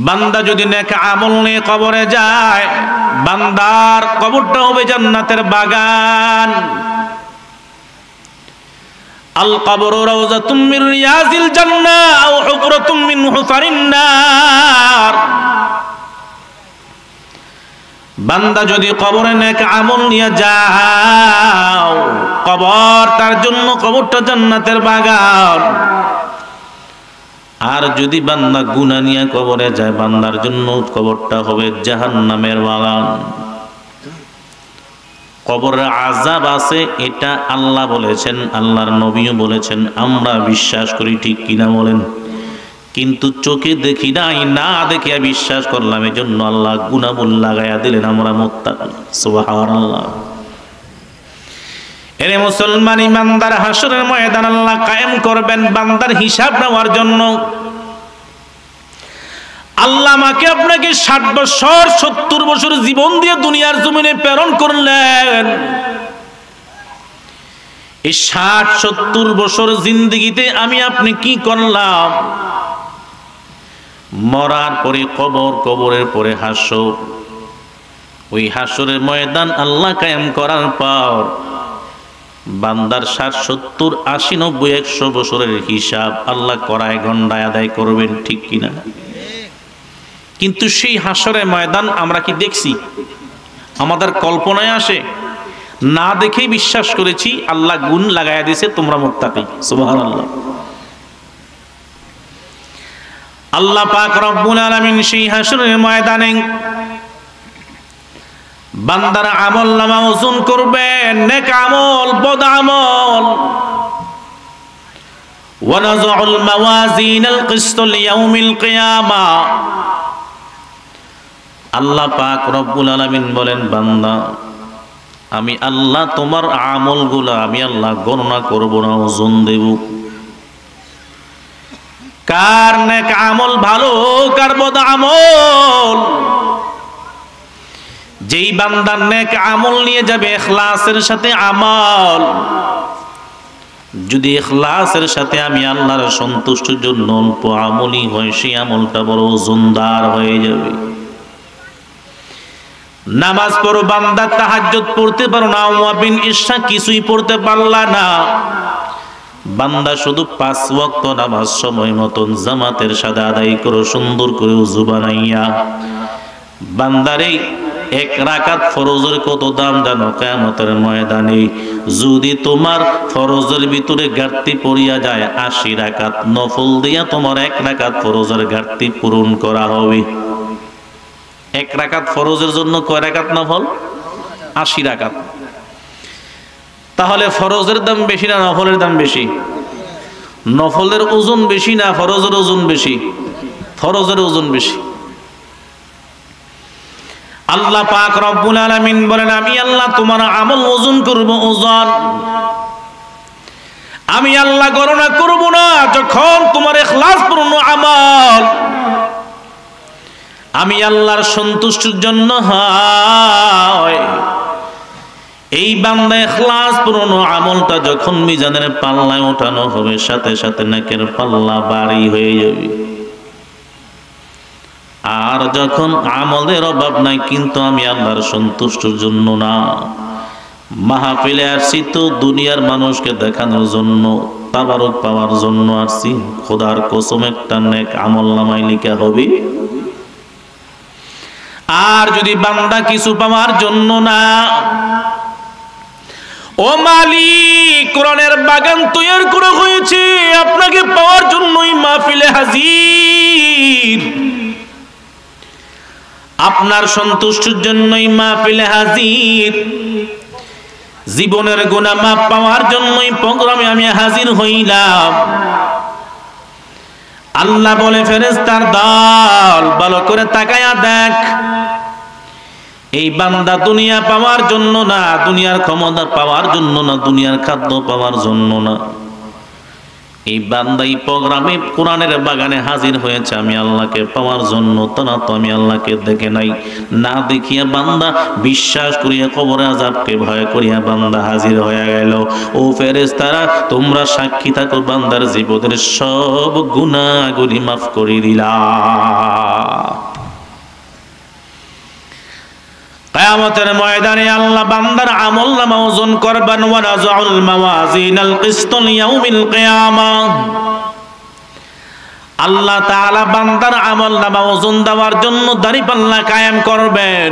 বান্দা যদি নেক আমল নিয়ে কবরে যায়, বান্দার কবরটা হবে জান্নাতের বাগান। আল কবরু রাউযাতুম মির রিয়াজিল জান্নাহ আও হুফরাতুম মিন হুফারিন নার। বান্দা যদি কবরে নেক আমল নিয়ে যাও, কবর তার জন্য, কবরটা জান্নাতের বাগান। আর যদি বান্দা গুনাহ নিয়ে কবরে যায়, বান্দার জন্য কবরটা হবে জাহান্নামের বাগান। কবরের আযাব আছে, এটা আল্লাহ বলেছেন, আল্লাহর নবীও বলেছেন, আমরা বিশ্বাস করি, ঠিক কিনা বলেন? কিন্তু চোখে দেখি নাই, না দেখিয়া বিশ্বাস করলাম, এজন্য আল্লাহ গুনাহমূল লাগাইয়া দিলেন, আমরা মুত্তাকি। সুবহানাল্লাহ। এরে মুসলমান ইমানদার, হাসরের ময়দান আল্লাহ কায়েম করবেন বান্দার হিসাব নেওয়ার জন্য। আল্লাহ আমাকে আপনাকে 60 বছর 70 বছর জীবন দিয়ে দুনিয়ার জমিনে প্রেরণ করলেন। এই 60-70 বছর জিন্দেগিতে আমি আপনি কি করলাম? মরার পরে কবর, কবরের পরে হাসর। ওই হাসরের ময়দান আল্লাহ কায়েম করার পর বান্দার 60, 70, 80, 90, 100 বছরের হিসাব আল্লাহ করায় গন্ডায় আদায় করবেন, ঠিক কিনা? কিন্তু সেই হাসরের ময়দান আমরা কি দেখছি? আমাদের কল্পনায় আসে? না দেখেই বিশ্বাস করেছি, আল্লাহ গুণ লাগায়া দিয়েছে, তোমরা মুত্তাকি। সুবহানাল্লাহ। আল্লাহ পাক রব্বুল আলামিন সেই হাসরের ময়দানে বান্দার আমল নামা ওজন করবেন, নেক আমল, বদ আমল। ওয়া নাযউল মাওয়াজিনাল কিসত লিয়াউমিল কিয়ামা। আল্লাহ পাক রব্বুল আলামিন বলেন, বান্দা আমি আল্লাহ তোমার আমলগুলো আমি আল্লাহ গণনা করব না, ওজন দেব। কার নেক আমল ভালো, কার বদ আমল। যেই বান্দার নেক আমল নিয়ে যাবে ইখলাসের সাথে আমল, যদি ইখলাসের সাথে আমি আল্লাহর সন্তুষ্টির জন্য অল্প আমলই হয়, সেই আমলটা বড় ওজনদার হয়ে যাবে। নামাজ পড়ো বান্দা, তাহাজ্জুদ পড়তে পারো না, ওয়াবিন ইশা কিছুই পড়তে পারলা না বান্দা, শুধু 5 ওয়াক্ত নামাজ সময় মতন জামাতের সাথে আদায় করো, সুন্দর করে ওযু বানাইয়া। বান্দারে 1 রাকাত ফরজের কত দাম জানো? কিয়ামতের ময়দানে যদি তোমার ফরজের ভিতরে ঘাটতি পড়িয়া যায়, 80 রাকাত নফল দিয়া তোমার 1 রাকাত ফরজের ঘাটতি পূরণ করা হবে। 1 রাকাত ফরজের জন্য কয় রাকাত নফল? 80 রাকাত। তাহলে ফরজের দাম বেশি না নফলের দাম বেশি? নফলের ওজন বেশি না ফরজের ওজন বেশি? ফরজের ওজন বেশি। আল্লাহ পাক রব্বুল আলামিন বলেন, আমি আল্লাহ তোমার আমল ওজন করব, ওজন আমি আল্লাহ গণনা করব না। যখন তোমার ইখলাসপূর্ণ আমল আমি আল্লাহর সন্তুষ্টির জন্য হয়, এই বান্দা ইখলাসপূর্ণ আমলটা যখন মিজানের পাল্লায় ওঠানো হবে, সাথে সাথে নেকের পাল্লা ভারী হয়ে যাবে। আর যখন আমলের অভাব নাই কিন্তু আমি আল্লাহর সন্তুষ্টির জন্য না, মাহফিলে আসছি তো দুনিয়ার মানুষকে দেখানোর জন্য, তাবারক পাওয়ার জন্য আসছি, খোদার কসম একটা নেক আমল নামায় লিখা হবে। আর যদি বান্দা কিছু পাওয়ার জন্য না, ও মালিক কোরআনের বাগান তৈরি করা হয়েছে আপনাকে পাওয়ার জন্যই মাহফিলে হাজির, আপনার সন্তুষ্টির জন্যই মাহফিলে হাজির, জীবনের গুনাহ মাফ পাওয়ার জন্যই প্রোগ্রামে আমি হাজির হইলাম। আল্লাহ বলে, ফেরেশতার দল ভালো করে তাকায়া দেখ, এই বান্দা দুনিয়া পাওয়ার জন্য না, দুনিয়ার ক্ষমতা পাওয়ার জন্য না, দুনিয়ার খাদ্য পাওয়ার জন্য না, এই বান্দা এই প্রোগ্রামে কোরআনের বাগানে হাজির হয়েছে আমি আল্লাহকে পাওয়ার জন্য। তা না তো আমি আল্লাহকে দেখে নাই, না দেখিয়া বান্দা বিশ্বাস করিয়া কবরে আযাবকে ভয় করিয়া বান্দা হাজির হয়ে গেল। ও ফেরেশতারা তোমরা সাক্ষী থাকো, বান্দার জীবনের সব গুনাহগুলি মাফ করে দিলাম। কিয়ামতের ময়দানে আল্লাহ বান্দার আমলনামা ওজন করবেন, ওয়া নাযাউল মাওয়াজিনাল কিসত লিয়াউমিল কিয়ামাহ। আল্লাহ তাআলা বান্দার আমলনামা ওজন দেওয়ার জন্য দাড়িপাল্লা কায়েম করবেন।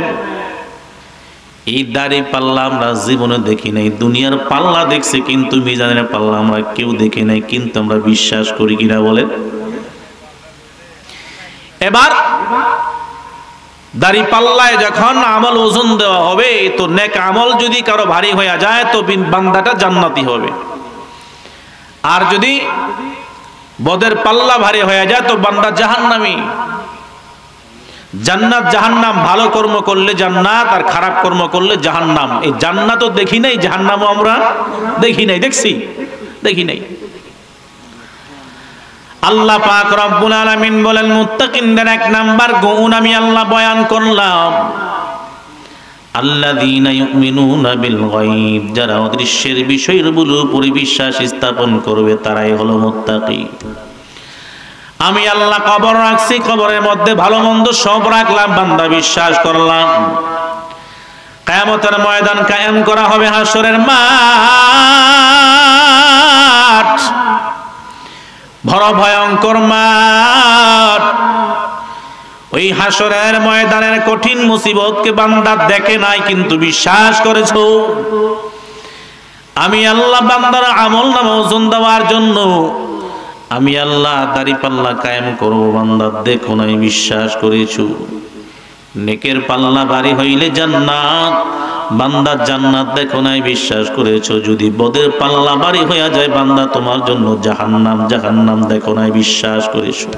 এই দাড়িপাল্লা আমরা জীবনে দেখি নাই, দুনিয়ার পাল্লা দেখছি কিন্তু মিজানের পাল্লা আমরা কেউ দেখি নাই, কিন্তু আমরা বিশ্বাস করি কিনা বলেন? এবার দাড়ি পাল্লায় যখন আমল ওজন দেওয়া হবে, তো নেক আমল যদি কারো ভারী হয়ে যায় তো বান্দাটা জান্নাতি হবে, আর যদি বদের পাল্লা ভারী হয়ে যায় তো বান্দা জাহান্নামী। জান্নাত জাহান্নাম, ভালো কর্ম করলে জান্নাত আর খারাপ কর্ম করলে জাহান্নাম। এই জান্নাতও দেখি নাই, জাহান্নামও আমরা দেখি নাই, দেখি নাই। আল্লাহ পাক রব্বুল আলামিন বলেন, মুত্তাকিনদের 1 নাম্বার গুণ আমি আল্লাহ বয়ান করলাম, আল্লাযীনা ইউমিনুনা বিল গায়ব, যারা অদৃশ্যের বিষয়ের উপরে বিশ্বাস স্থাপন করবে তারাই হলো মুত্তাকি। আমি আল্লাহ কবর রাখছি, কবরের মধ্যে ভালো মন্দ সব রাখলাম, বান্দা বিশ্বাস করলাম। কিয়ামতের ময়দান কায়েম করা হবে, হাসরের মাঠ, বড় ভয়ঙ্কর মাঠ। ওই হাসরের ময়দানের কঠিন মুসিবতকে বান্দা দেখে নাই কিন্তু বিশ্বাস করেছো। আমি আল্লাহ বান্দার আমলনামা ওজন দেওয়ার জন্য আমি আল্লাহ দাড়িপাল্লা কায়েম করব, বান্দা দেখো নাই বিশ্বাস করেছো। নেকের পাল্লা ভারী হইলে জান্নাত, বান্দা জান্নাত দেখো নাই বিশ্বাস করেছো। যদি বদের পাল্লা ভারী হইয়া যায় বান্দা তোমার জন্য জাহান্নাম, জাহান্নাম দেখো নাই বিশ্বাস করেছো।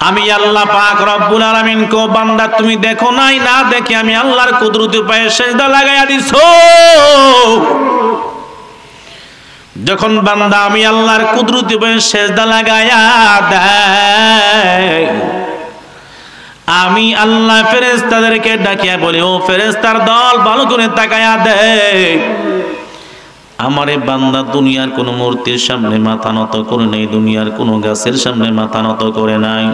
আমি আল্লাহ পাক রব্বুল আলামিন কো, বান্দা তুমি দেখো নাই, না দেখে আমি আল্লাহর কুদরতি পায়ে সিজদা লাগাইয়া দিছো। যখন বান্দা আমি আল্লাহর কুদরতি পায়ে সিজদা লাগাইয়া দেয়, আমি আল্লাহ ফেরেশতাদেরকে ডাকিয়া বলি, ও ফেরেশতার দল ভালো করে তাকায়া দেখ, আমারে বান্দা দুনিয়ার কোন মূর্তির সামনে মাথা নত করে নাই, দুনিয়ার কোন গাছের সামনে মাথা নত করে নাই,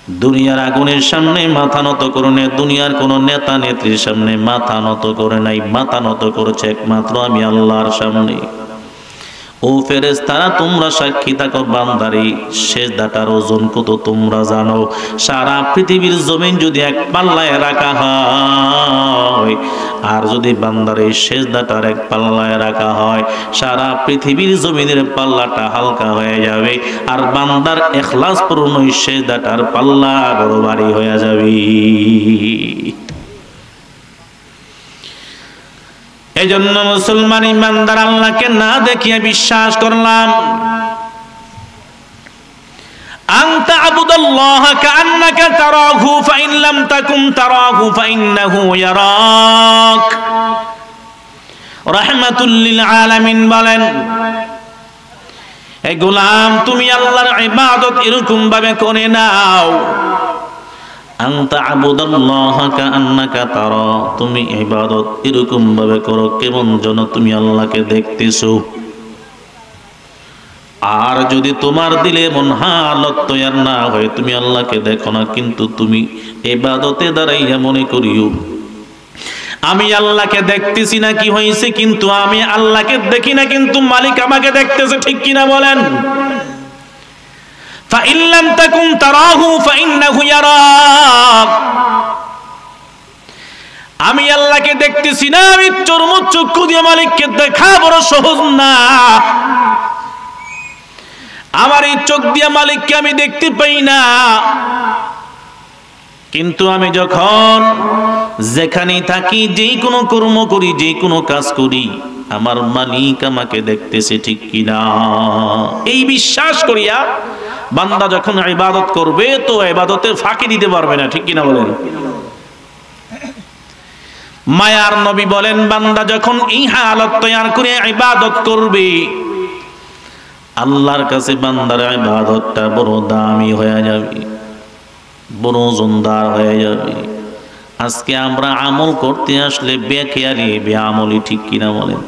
দুনিয়ার আগুনের সামনে মাথা নত করে নেই, দুনিয়ার কোন নেতা নেত্রীর সামনে মাথা নত করে নাই, মাথা নত করেছে একমাত্র আমি আল্লাহর সামনে। ও ফেরেশতারা তোমরা সাক্ষী থাকো, বান্দারি সেজদাটার ওজন কত তোমরা জানো। সারা পৃথিবীর জমিন যদি এক পাল্লায় রাখা হয়, আর যদি বান্দার এই সেজদাটার এক পাল্লায় রাখা হয়, সারা পৃথিবীর জমিনের পাল্লাটা হালকা হয়ে যাবে, আর বান্দার ইখলাস পূর্ণ এই সেজদাটার পাল্লা বড় ভারী হয়ে যাবে। এই জন্য মুসলমান ইমানদার আল্লাহকে না দেখিয়ে বিশ্বাস করলাম। আনতা আবুদুল্লাহ কাআন্নাকা তারাহু ফাইন লাম তাকুন তারাহু ফাইন্নাহু ইয়ারাক। রাহমাতুল লিল আলামিন বলেন, হে গোলাম তুমি আল্লাহর ইবাদত এরকম ভাবে করে নাও, আনতা আবুদুল্লাহ কাআন্নাকা তারা, তুমি ইবাদত এরকম ভাবে করো কেমন যেন তুমি আল্লাহকে দেখতেছো। আর যদি তোমার দিলে মন হালত তৈয়ার না হয়, তুমি আল্লাহকে দেখো না, কিন্তু তুমি ইবাদতে দাঁড়াইয়া মনে করিও আমি আল্লাহকে দেখতেছি না, কি হয়েছে, কিন্তু আমি আল্লাহকে দেখি না, কিন্তু মালিক আমাকে দেখতেছে, ঠিক কিনা বলেন? فإن لم تكن تراه فإنه يراك। আমি আল্লাহকে দেখতেছি না, আমি চক্ষু দিয়ে মালিককে দেখা বড় সহজ না। আমার এই চোখ দিয়ে মালিককে আমি দেখতে পাই না, কিন্তু আমি যখন যেখানেই থাকি, যেই কোনো কর্ম করি, যেই কোনো কাজ করি, আমার মালিক আমাকে দেখতেছে, ঠিক কিনা? এই বিশ্বাস করিয়া বান্দা যখন ইবাদত করবে, তো ইবাদতে ফাঁকি দিতে পারবে না, ঠিক কিনা বলেন? মায়ার নবী বলেন, বান্দা যখন এই হালত তৈয়ার করে ইবাদত করবে, আল্লাহর কাছে বান্দার ইবাদতটা বড় দামি হয়ে যাবে, বড় ওজনদার হয়ে যাবে। আজকে আমরা আমল করতে আসলে বেখেয়ালি বেআমলি, ঠিক কিনা বলেন?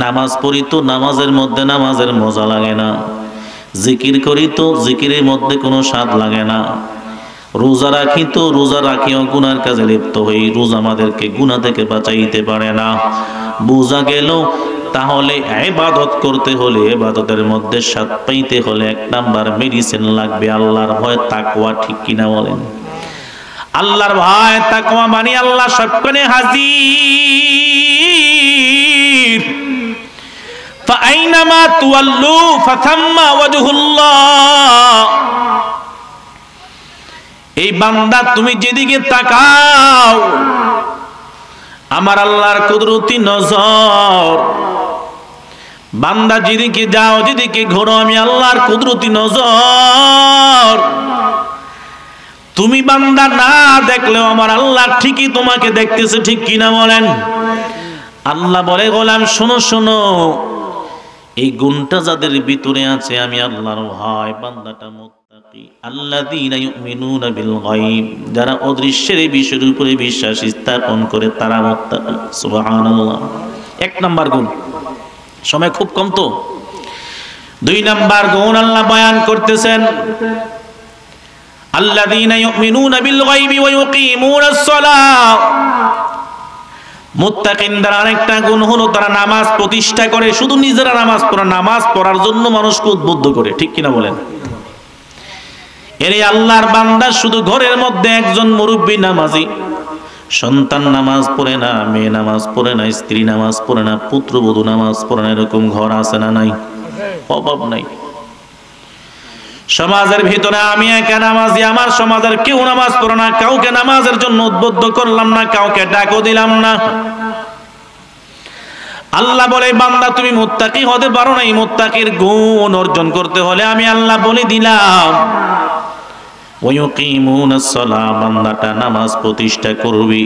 নামাজ পড়ি তো নামাজের মধ্যে নামাজের মজা লাগে না, জিকির করি তো জিকিরের মধ্যে কোনো স্বাদ লাগে না, রোজা রাখি তো রোজা রাখিও গুনার কাজে লিপ্ত হই, রোজা আমাদেরকে গুনাহ থেকে বাঁচাইতে পারে না। বোঝা গেল তাহলে ইবাদত করতে হলে, ইবাদতের মধ্যে স্বাদ পাইতে হলে এক নাম্বার মেডিসিন লাগবে আল্লাহর ভয়, তাকওয়া, ঠিক কিনা বলেন? আল্লাহর ভয় তাকওয়া মানে আল্লাহ সবখানে হাজির। فأينما تولوا فثم وجه الله। এই বান্দা তুমি যেদিকে তাকাও, আমার আল্লাহর কুদরতি নজর। বান্দা যেদিকে যাও, যেদিকে ঘোরো, আমি আল্লাহর কুদরতি নজর। তুমি বান্দা না দেখলেও আমার আল্লাহ ঠিকই তোমাকে দেখতেছে, ঠিক কিনা বলেন? আল্লাহ বলে, গোলাম শোনো শোনো, এই গুণটা যাদের ভিতরে আছে, আমি আল্লাহর ভয়, বান্দাটা মুত্তাকি। আল্লাযীনা ইউমিনুনা বিল গায়ব, যারা অদৃশ্যের এই বিষয়ের উপরে বিশ্বাস স্থাপন করে, তারা মুত্তাকি। সুবহানাল্লাহ। এক নাম্বার গুণ, সময় খুব কম তো। দুই নাম্বার গুণ আল্লাহ বয়ান করতেছেন, আল্লাযীনা ইউমিনুনা বিল গায়বি ওয়া ইউকিমুনাস সালাহ। মুত্তাকিনদের আরেকটা গুণ হলো তারা নামাজ প্রতিষ্ঠা করে, শুধু নিজেরা নামাজ পড়ে, নামাজ পড়ার জন্য মানুষকে উদ্বুদ্ধ করে, ঠিক কিনা বলেন? এরে আল্লাহর বান্দা শুধু ঘরের মধ্যে একজন মুরব্বী নামাজি, সন্তান নামাজ পড়ে না, মেয়ে নামাজ পড়ে না, স্ত্রী নামাজ পড়ে না, পুত্রবধূ নামাজ পড়ে না, এরকম ঘর আছে না? নাই, অভাব নাই। সমাজের ভিতরে আমি একা নামাজি, আমার সমাজের কেউ নামাজ পড়ে না, কাউকে নামাজের জন্য উদ্বুদ্ধ করলাম না, কাউকে ডাকও দিলাম না। আল্লাহ বলে, বান্দা তুমি মুত্তাকি হতে পারো না, এই মুত্তাকির গুণ অর্জন করতে হলে আমি আল্লাহ বলে দিলাম, ওয়া ইউকিমুনাস সালাহ, বান্দাটা নামাজ প্রতিষ্ঠা করবে।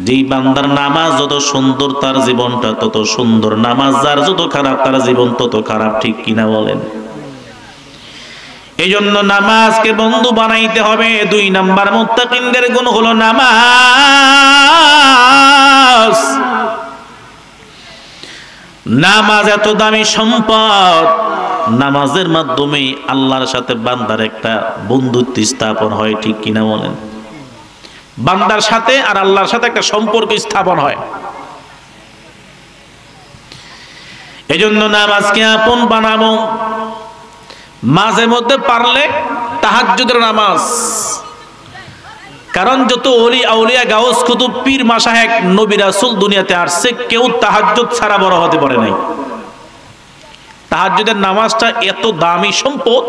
যেই বান্দার নামাজ যত সুন্দর, তার জীবনটা তত সুন্দর, নামাজ যার যত খারাপ, তার জীবন তত খারাপ, ঠিক কিনা বলেন? এই জন্য নামাজকে বন্ধু বানাইতে হবে। দুই নাম্বার মুত্তাকিনদের গুণ হলো নামাজ। নামাজ এত দামি সম্পদ, নামাজের মাধ্যমে আল্লাহর সাথে বান্দার একটা বন্ধুত্ব স্থাপন হয়, ঠিক কিনা বলেন? বান্দার সাথে আর আল্লাহর সাথে একটা সম্পর্ক স্থাপন হয়। এজন্য নামাজকে আপন বানাবো। মাঝে মধ্যে পারলে তাহাজ্জুদের নামাজ, কারণ যত ওলি আউলিয়া গাউস কুতুব পীর মাশায়েখ নবী রাসূল দুনিয়াতে আসছে, কেউ তাহাজ্জুদ ছাড়া বড় হতে পারে নাই। তাহাজ্জুদের নামাজটা এত দামি সম্পদ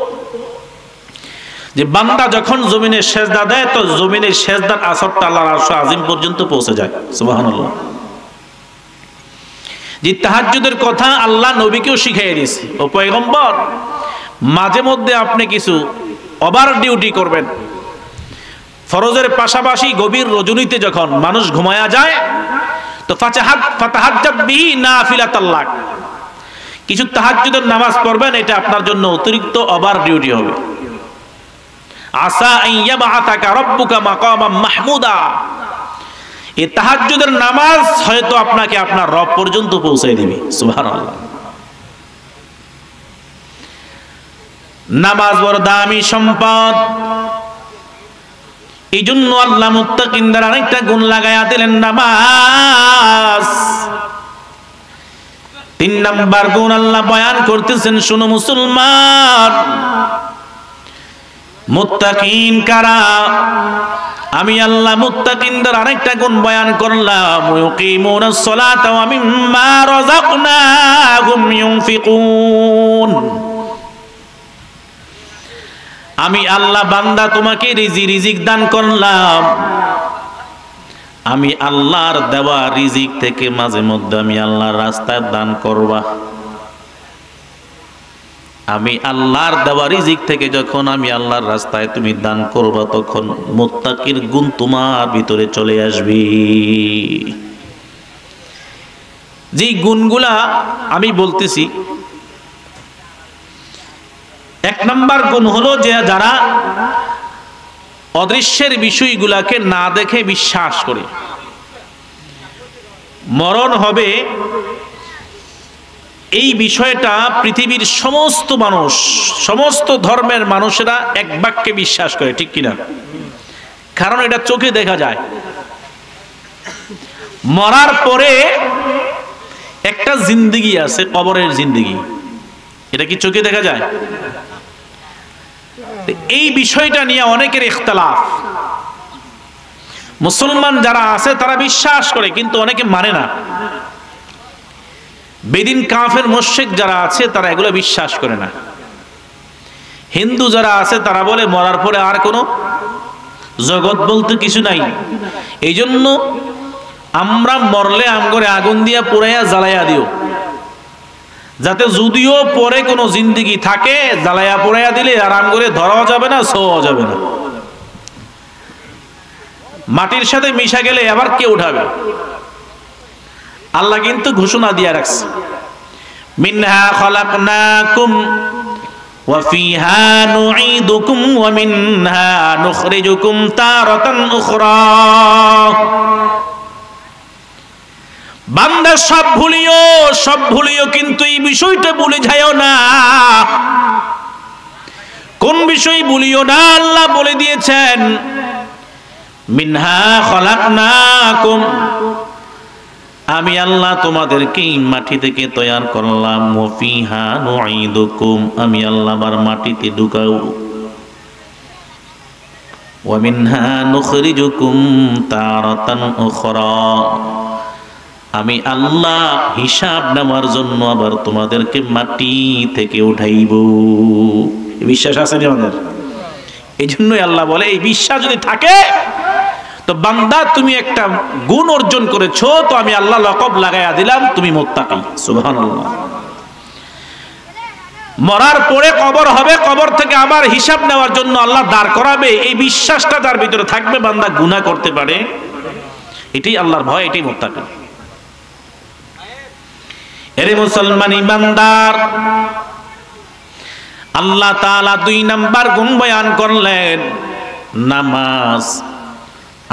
যে বান্দা যখন জমিনে সেজদা দেয় তো জমিনের সেজদার আসরটা আল্লাহর আরশ আজিম পর্যন্ত পৌঁছে যায়। সুবহানাল্লাহ। যে তাহাজ্জুদের কথা আল্লাহ নবীকেও শিখিয়ে দিয়েছে। ও পয়গম্বর, মাঝে মধ্যে আপনি কিছু ওভার ডিউটি করবেন। ফরজের পাশাপাশি গভীর রজনীতে যখন মানুষ ঘুমায়া যায় তো ফাতাহাজ্জাব বিহি নাফিলাতাল্লাহ, কিছু তাহাজ্জুদের নামাজ পড়বেন, এটা আপনার জন্য অতিরিক্ত ওভার ডিউটি হবে। আসা আইয়াবাতাকা রাব্বুকা মাকামাম মাহমুদা, এই তাহাজ্জুদের নামাজ হয়তো আপনাকে আপনার রব পর্যন্ত পৌঁছে দিবে। সুবহানাল্লাহ। নামাজ বড় দামি সম্পদ। এই জন্য আল্লাহ মুত্তাকিনদের আরেকটা গুণ লাগায়া দিলেন, নামাজ। 3 নাম্বার গুণ আল্লাহ বয়ান করতেছেন, শুনো মুসলমান, মুত্তাকিন কারা? আমি আল্লাহ মুত্তাকিনদের আরেকটা গুণ বয়ান করলাম, ইউকিমুনাস সালাতা ওয়া মিম্মা রাযাকনাহুম ইউনফিকুন। আমি আল্লাহ বান্দা তোমাকে রিজিক দান করলাম, আমি আল্লাহর দেওয়া রিজিক থেকে মাঝে মধ্যে আমি আল্লাহর রাস্তায় দান করবা। আমি আল্লাহর দেওয়া রিজিক থেকে যখন আমি আল্লাহর রাস্তায় তুমি দান করবা, তখন মুত্তাকির গুণ তোমার ভিতরে চলে আসবে। যে গুণগুলা আমি বলতেছি, 1 নাম্বার গুণ হলো যে যারা অদৃশ্যের বিষয়গুলাকে না দেখে বিশ্বাস করে। মরণ হবে এই বিষয়টা পৃথিবীর সমস্ত মানুষ, সমস্ত ধর্মের মানুষেরা এক বাক্যে বিশ্বাস করে, ঠিক কিনা? কারণ এটা চোখে দেখা যায়। মরার পরে একটা জিন্দেগি আছে, কবরের জিন্দেগি। এটা কি চোখে দেখা যায়? এই বিষয়টা নিয়ে অনেকের ইখতিলাফ। মুসলমান যারা আছে তারা বিশ্বাস করে, কিন্তু অনেকে মানে না। বেদিন কাফের মুশরিক যারা আছে তারা এগুলো বিশ্বাস করে না। হিন্দু যারা আছে তারা বলে মরার পরে আর কোনো জগৎ বলতে কিছু নাই। এই জন্য আমরা মরলে আমগরে আগুন দিয়া পুরাইয়া জ্বালাইয়া দিও, যাতে যদিও পরে কোনো জিন্দেগি থাকে জ্বালাইয়া পুরাইয়া দিলে আরাম করে ধরাও যাবে না, ছোঁয়াও যাবে না। মাটির সাথে মিশা গেলে আবার কে উঠাবে? আল্লাহ কিন্তু ঘোষণা দিয়ে রাখছে, মিনহা খলাকনাকুম ওয়া ফিহা নুঈদুকুম ওয়া মিনহা নুখরিজুকুম তারাতান উখরা। বান্দা সব ভুলিও, কিন্তু এই বিষয়টা ভুলে যাও না। কোন বিষয় ভুলিও না? আল্লাহ বলে দিয়েছেন, মিনহা খলাকনাকুম, আমি আল্লাহ তোমাদেরকে মাটি থেকে তৈরি করলাম, ওয়া ফিহা নুঈদুকুম, আমি আল্লাহ আবার মাটিতে ঢুকাও, ওয়া মিনহা নুখরিজুকুম তারাতান উখরা, আমি আল্লাহ হিসাব নেওয়ার জন্য আবার তোমাদেরকে মাটি থেকে উঠাইব। বিশ্বাস আছে না আমাদের? এই জন্যই আল্লাহ বলে, এই বিশ্বাস যদি থাকে তো বান্দা তুমি একটা গুণ অর্জন করেছো, তো আমি আল্লাহ লকব লাগাইয়া দিলাম, তুমি মুত্তাকি। সুবহানাল্লাহ। মরার পরে কবর হবে, কবর থেকে আবার হিসাব নেওয়ার জন্য আল্লাহ দাঁড় করাবে, এই বিশ্বাসটা তার ভিতরে থাকবে, বান্দা গুনাহ করতে পারে, এটাই আল্লাহর ভয়, এটাই মুত্তাকি। এরে মুসলমান ইমানদার, আল্লাহ তাআলা 2 নাম্বার গুণ বয়ান করলেন, নামাজ।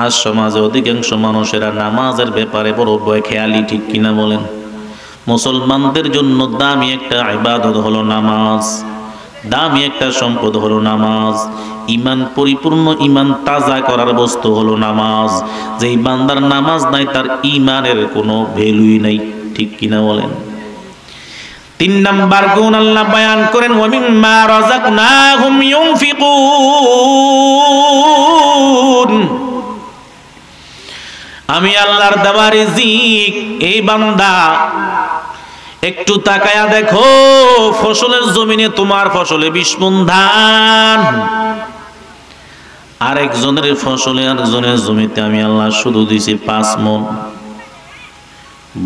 আজ সমাজে অধিকাংশ মানুষেরা নামাজের ব্যাপারে বড় ভয় খেয়ালি, ঠিক কিনা বলেন? মুসলমানদের জন্য দামি একটা ইবাদত হলো নামাজ, দামি একটা সম্পদ হলো নামাজ। ইমান পরিপূর্ণ, ইমান তাজা করার বস্তু হলো নামাজ। যেই বান্দার নামাজ নাই তার ইমানের কোনো ভ্যালুই নাই, ঠিক কিনা বলেন? 3 নাম্বার গুণ আল্লাহ বয়ান করেন, ওয়া মিম্মা রাযাকনাহুম ইউনফিকুন। আমি আল্লাহর দেওয়া রিজিক, এই বান্দা একটু তাকায়া দেখো, ফসলের জমিনে তোমার ফসলে 20 মণ ধান, আরেকজনের ফসলে আরেকজনের জমিতে আমি আল্লাহ শুধু দিছি 5 মণ।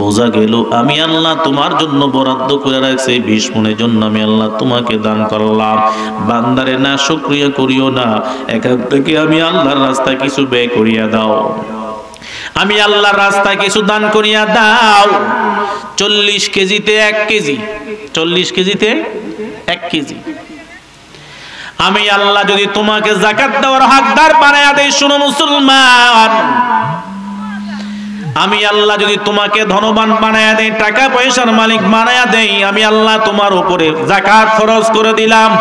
বোঝা গেল আমি আল্লাহ তোমার জন্য বরাদ্দ করে রাখছি 20 মণের জন্য আমি আল্লাহ তোমাকে দান করলাম। বান্দারে না শুকরিয়া করিও না, এখান থেকে আমি আল্লাহর রাস্তায় কিছু ব্যয় করিয়া দাও, আমি আল্লাহর রাস্তায় কিছু দান করিয়া দাও। 40 কেজিতে 1 কেজি, 40 কেজিতে 1 কেজি আমি আল্লাহ যদি তোমাকে যাকাত দেওয়ার হকদার বানায়া দেই, শুনো মুসলমান, আমি আল্লাহ যদি তোমাকে ধনবান বানায়া দেই, টাকা পয়সার মালিক বানায়া দেই, আমি আল্লাহ তোমার উপরে যাকাত ফরজ করে দিলাম।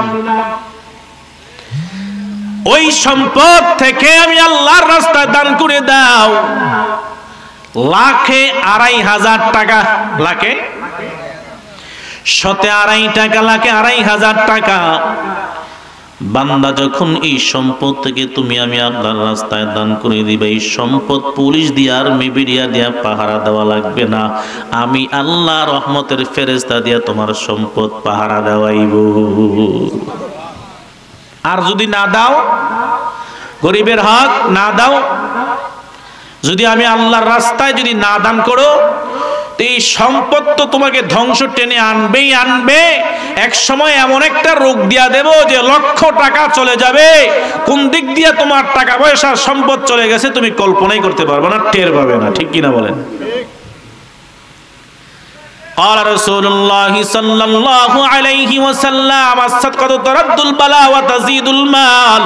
ওই সম্পদ থেকে আমি আল্লাহর রাস্তায় দান করে দাও। লাখে 2,500 টাকা, লাখে 2.5 টাকা, লাখে 2,500 টাকা। বান্দা যখন এই সম্পদ থেকে তুমি আমি আল্লাহর রাস্তায় দান করে দিবে, এই সম্পদ পুলিশ দিয়ে আর মিবিরিয়া দিয়া পাহারা দেওয়া লাগবে না, আমি আল্লাহ রহমতের ফেরেশতা দিয়া তোমার সম্পদ পাহারা দেওয়াইব। আর যদি না দাও, গরিবের হক না দাও, যদি আমি আল্লাহর রাস্তায় যদি না দান করো, এই সম্পদ তো তোমাকে ধ্বংস টেনে আনবেই আনবে। এক সময় এমন একটা রোগ দিয়া দেব যে লক্ষ টাকা চলে যাবে, কোন দিক দিয়ে তোমার টাকা পয়সা সম্পদ চলে গেছে তুমি কল্পনাই করতে পারবে না, টের পাবে না, ঠিক কিনা বলেন? قال رسول الله صلى الله عليه وسلم الصدقة ترد البلاء وتزيد المال।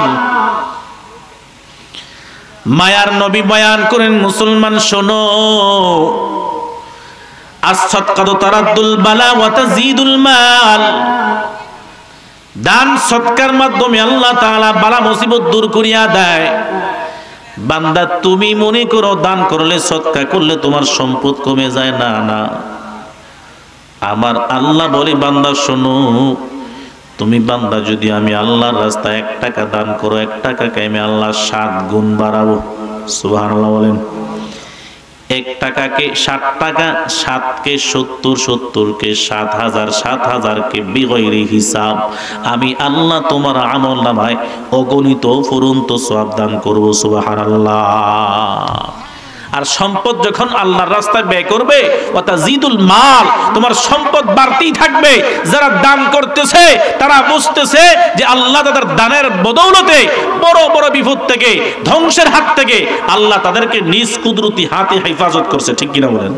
মায়ার নবী বয়ান করেন, মুসলমান শোনো, as-sadqatu taraddul bala wa tazidul mal। দান সৎকার মাধ্যমে আল্লাহ তাআলা বালা মুসিবত দূর করিয়া দেয়। বান্দা তুমি মনে করো দান করলে, সৎকার করলে তোমার সম্পদ কমে যায়, না না, আমার আল্লাহ বলে বান্দা শোনো, তুমি বান্দা যদি আমি আল্লাহর রাস্তায় 1 টাকা দান করো, 1 টাকাকে আমি আল্লাহ 7 গুণ বাড়াবো। সুবহানাল্লাহ বলেন। 1 টাকাকে 7 টাকা, 7 কে 70, 70 কে 7,000, 7,000 কে বিগয়রি হিসাব আমি আল্লাহ তোমার আমলনামায় অগণিত ফুরন্ত সওয়াব দান করব। সুবহানাল্লাহ। আর সম্পদ যখন আল্লাহর রাস্তায় ব্যয় করবে, ওয়াতাজিদুল মাল, তোমার সম্পদ বাড়তেই থাকবে। যারা দান করতেছে তারা বুঝতেছে যে আল্লাহ তাদের দানের বদৌলতে বড় বড় বিপদ থেকে, ধ্বংসের হাত থেকে আল্লাহ তাদেরকে নিজ কুদরতি হাতে হেফাজত করছে, ঠিক কিনা বলেন?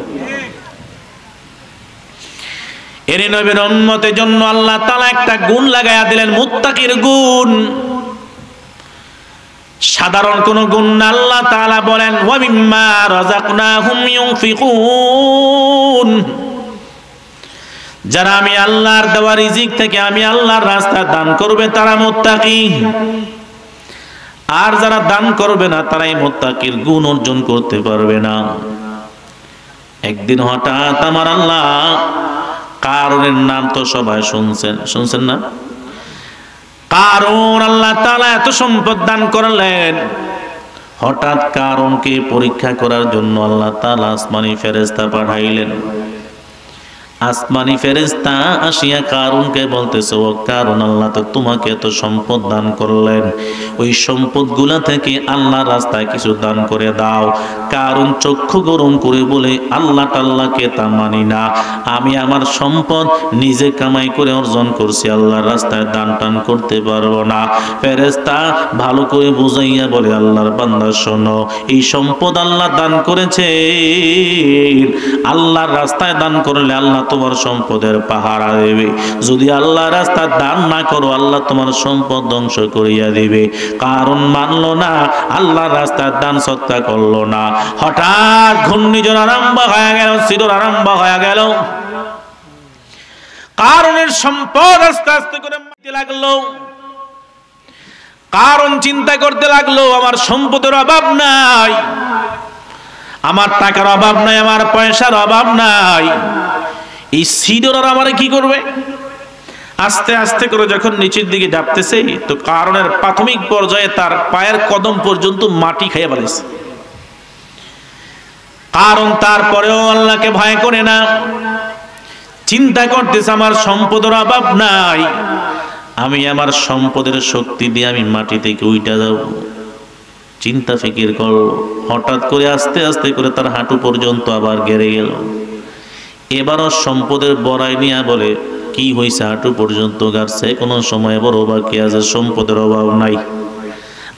এর নবীর উম্মতের জন্য আল্লাহ তাআলা একটা গুণ লাগায়া দিলেন, মুত্তাকির গুণ। সাধারণ কোন গুণ না, আল্লাহ তাআলা বলেন, ওয়া মিম্মা রাযাকনাহুম ইউনফিকুন। যারা আমি আল্লাহর দেওয়া রিজিক থেকে আমি আল্লাহর রাস্তায় দান করবে তারা মুত্তাকি, আর যারা দান করবে না তারাই মুত্তাকির গুণ অর্জন করতে পারবে না। একদিন হঠাৎ আমার আল্লাহ, কারুনের নাম তো সবাই শুনছেন না? কারুন, আল্লাহ তাআলা এত সম্পদ দান করলেন, হঠাৎ কারুনকে পরীক্ষা করার জন্য আল্লাহ তাআলা আসমানি ফেরেশতা পাঠাইলেন। আসমানি ফেরেশতা আসিয়া কারুনকে বলতেছে, ও কারুন, আল্লাহ তো তোমাকে এত সম্পদ দান করলেন, ওই সম্পদগুলা থেকে আল্লাহর রাস্তায় কিছু দান করে দাও। কারুন চক্ষু গরম করে বলে, আল্লাহ তাআলাকে তা মানি না, আমি আমার সম্পদ নিজে কামাই করে অর্জন করছি, আল্লাহর রাস্তায় দান টান করতে পারবো না। ফেরেশতা ভালো করে বুঝাইয়া বলে, আল্লাহর বান্দা শোনো, এই সম্পদ আল্লাহ দান করেছে, আল্লাহর রাস্তায় দান করলে আল্লাহ তোমার সম্পদের পাহারা দেবে। যদি আল্লাহ রাস্তা দান না করো আল্লাহ তোমার সম্পদ ধ্বংস করিয়া দিবে। কারণ মানলো না, আল্লাহর রাস্তার দান সৎকার করলো না। হঠাৎ ঘূর্ণিঝড় আরম্ভ হয়ে গেল, সিডর আরম্ভ হয়ে গেল। কারণের সম্পদ আস্তে আস্তে করে মারতে লাগলো। কারণ চিন্তা করতে লাগলো আমার সম্পদের অভাব নাই, আমার টাকার অভাব নাই, আমার পয়সার অভাব নাই, এই সিডর আমার কি করবে? আস্তে আস্তে করে যখন নিচের দিকে যাপতেছে তো কারণের প্রাথমিক পর্যায়ে তার পায়ের কদম পর্যন্ত মাটি খাইয়া ফেলেছে। কারণ তারপরেও আল্লাহকে ভয় করে না, চিন্তা করতেছে আমার সম্পদের অভাব নাই, আমি আমার সম্পদের শক্তি দিয়ে আমি মাটি থেকে উইটা যাব। চিন্তা ফিকির করল। হঠাৎ করে আস্তে আস্তে করে তার হাঁটু পর্যন্ত আবার গেড়ে গেল। এবারও সম্পদের বড়াই নিয়ে বলে কি হয়েছে, হাঁটু পর্যন্ত গাড়ছে, কোনো সময় বড় বাকি আছে, সম্পদের অভাব নাই,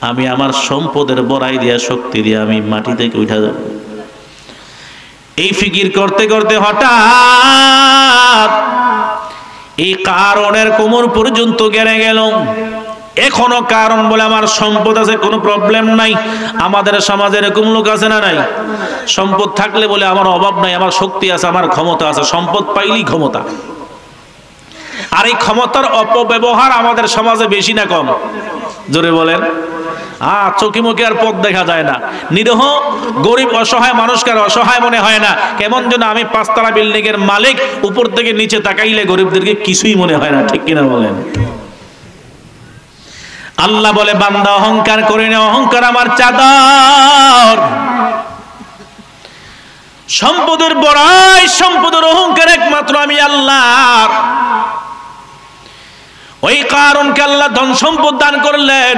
আমি আমার সম্পদের বড়াই দিয়া শক্তি দিয়ে আমি মাটি থেকে উঠা যাব। এই ফিকির করতে করতে হঠাৎ এই কারণের কোমর পর্যন্ত গেড়ে গেল। এখনো কারণ বলে আমার সম্পদ আছে, কোনো প্রবলেম নাই। আমাদের সমাজে এরকম লোক আছে না নাই? সম্পদ থাকলে বলে আমার অভাব নাই, আমার শক্তি আছে, আমার ক্ষমতা আছে। সম্পদ পাইলেই ক্ষমতা। আর এই ক্ষমতার অপব্যবহার আমাদের সমাজে বেশি না কম? জোরে বলেন। চোখে মুখে আর পথ দেখা যায় না। নিরহ গরিব অসহায় মানুষকে আর অসহায় মনে হয় না। কেমন যেন আমি 5 তলা বিল্ডিং এর মালিক, উপর থেকে নিচে তাকাইলে গরিবদেরকে কিছুই মনে হয় না। ঠিক কিনা বলেন? আল্লাহ বলে বান্দা অহংকার করে না, অহংকার আমার চাদর। সম্পদের বড়াই, সম্পদের অহংকার একমাত্র আমি আল্লাহর। ওই কারণকে আল্লাহ ধন সম্পদ দান করলেন,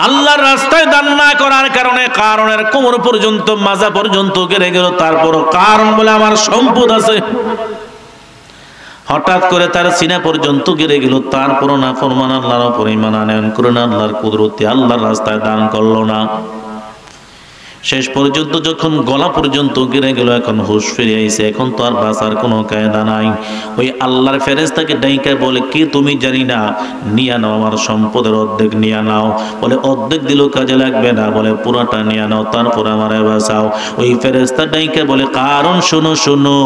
আল্লাহর রাস্তায় দান না করার কারণে কারণের কোমর পর্যন্ত মাজা পর্যন্ত গেড়ে গেল। তারপরও কারণ বলে আমার সম্পদ আছে। হঠাৎ করে তার সিনা পর্যন্ত গেড়ে গেল। তারপরও না ফরমান আল্লাহর উপর ঈমান আনয়ন করে না, আল্লাহর কুদরতে আল্লাহর রাস্তায় দান করলো না। শেষ পর্যন্ত যখন গলা পর্যন্ত গেড়ে গেল, এখন হুঁশ ফিরে আইছে, এখন তো আর বাঁচার কোনো কায়দা নাই। ওই আল্লাহর ফেরেশতাকে ডাইকা বলে কি তুমি জানি না, নিয়ে নাও আমার সম্পদের অর্ধেক নিয়ে নাও। বলে অর্ধেক দিলেও কাজে লাগবে না, বলে পুরাটা নিয়ে নাও, তারপর আমারে বাঁচাও। ওই ফেরেশতা ডাইকা বলে কারণ শোনো শোনো,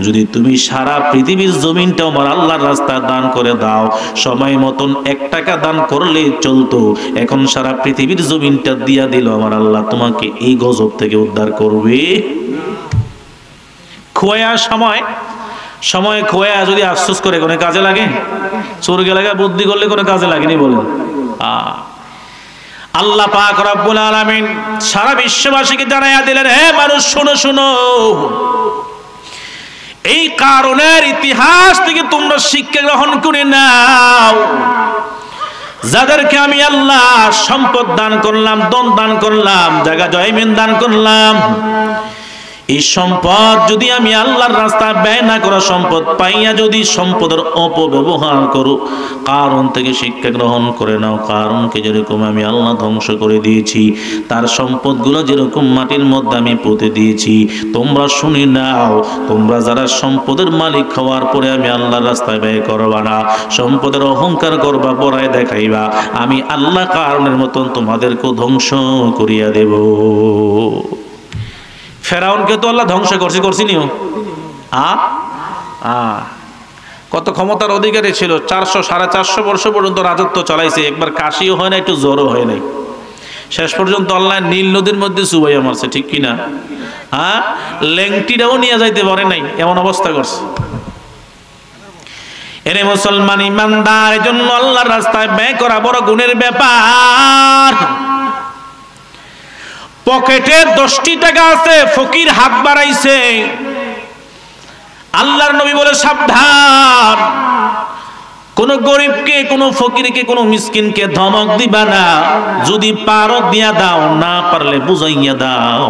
যদি তুমি সারা পৃথিবীর জমিনটা আমার আল্লাহর রাস্তায় দান করে দাও, সময় মতন 1 টাকা দান করলে চলতো, এখন সারা পৃথিবীর জমিনটা দিয়া দিল আমার আল্লাহ, তোমাকে এই গজব থেকে উদ্ধার করবে। খোয়া সময় খোয়া যদি আফসোস করে কোনো কাজে লাগে? চোরকে লাগা বুদ্ধি করলে কোনো কাজে লাগেনি বলেন। আল্লাহ পাক রব্বুল আলামিন সারা বিশ্ববাসীকে জানাইয়া দিলেন, হে মানুষ শোনো শোনো, এই কারণের ইতিহাস থেকে তোমরা শিক্ষা গ্রহণ করে নাও। যাদেরকে আমি আল্লাহ সম্পদ দান করলাম, ধন দান করলাম, জায়গা জয়মিন দান করলাম, এই সম্পদ যদি আমি আল্লাহর রাস্তায় ব্যয় না করা সম্পদ পাইয়া যদি সম্পদের অপব্যবহার করো, কারণ থেকে শিক্ষা গ্রহণ করে নাও। কারণকে যেরকম আমি আল্লাহ ধ্বংস করে দিয়েছি, তার সম্পদগুলো যেরকম মাটির মধ্যে আমি পুঁতে দিয়েছি, তোমরা শুনে নাও। তোমরা যারা সম্পদের মালিক হওয়ার পরে আমি আল্লাহর রাস্তায় ব্যয় করবা না, সম্পদের অহংকার করবা, বড়াই দেখাইবা, আমি আল্লাহ কারণের মতন তোমাদেরকে ধ্বংস করিয়া দেব। ফেরাউনকে তো আল্লাহ ধ্বংস করছি নিও। কত ক্ষমতার অধিকারী ছিল, 400-450 বর্ষ পর্যন্ত রাজত্ব চালাইছে, একবার কাশিও হয় না, একটু জ্বরও হয় নাই। শেষ পর্যন্ত আল্লাহ নীল নদীর মধ্যে চুবাইয়া মারছে। ঠিক কিনা? লেংটিটাও নিয়ে যাইতে পারে নাই, এমন অবস্থা করছে। এরে মুসলমান ইমানদার, এজন্য আল্লাহর রাস্তায় ব্যয় করা বড় গুণের ব্যাপার। পকেটে 10টি টাকা আছে, ফকির হাত বাড়াইছে, আল্লাহর নবী বলে সাবধান, কোন গরিবকে, কোন ফকিরকে, কোন মিসকিনকে ধমক দিবা না। যদি পারো দিয়া দাও, না পারলে বুঝাইয়া দাও।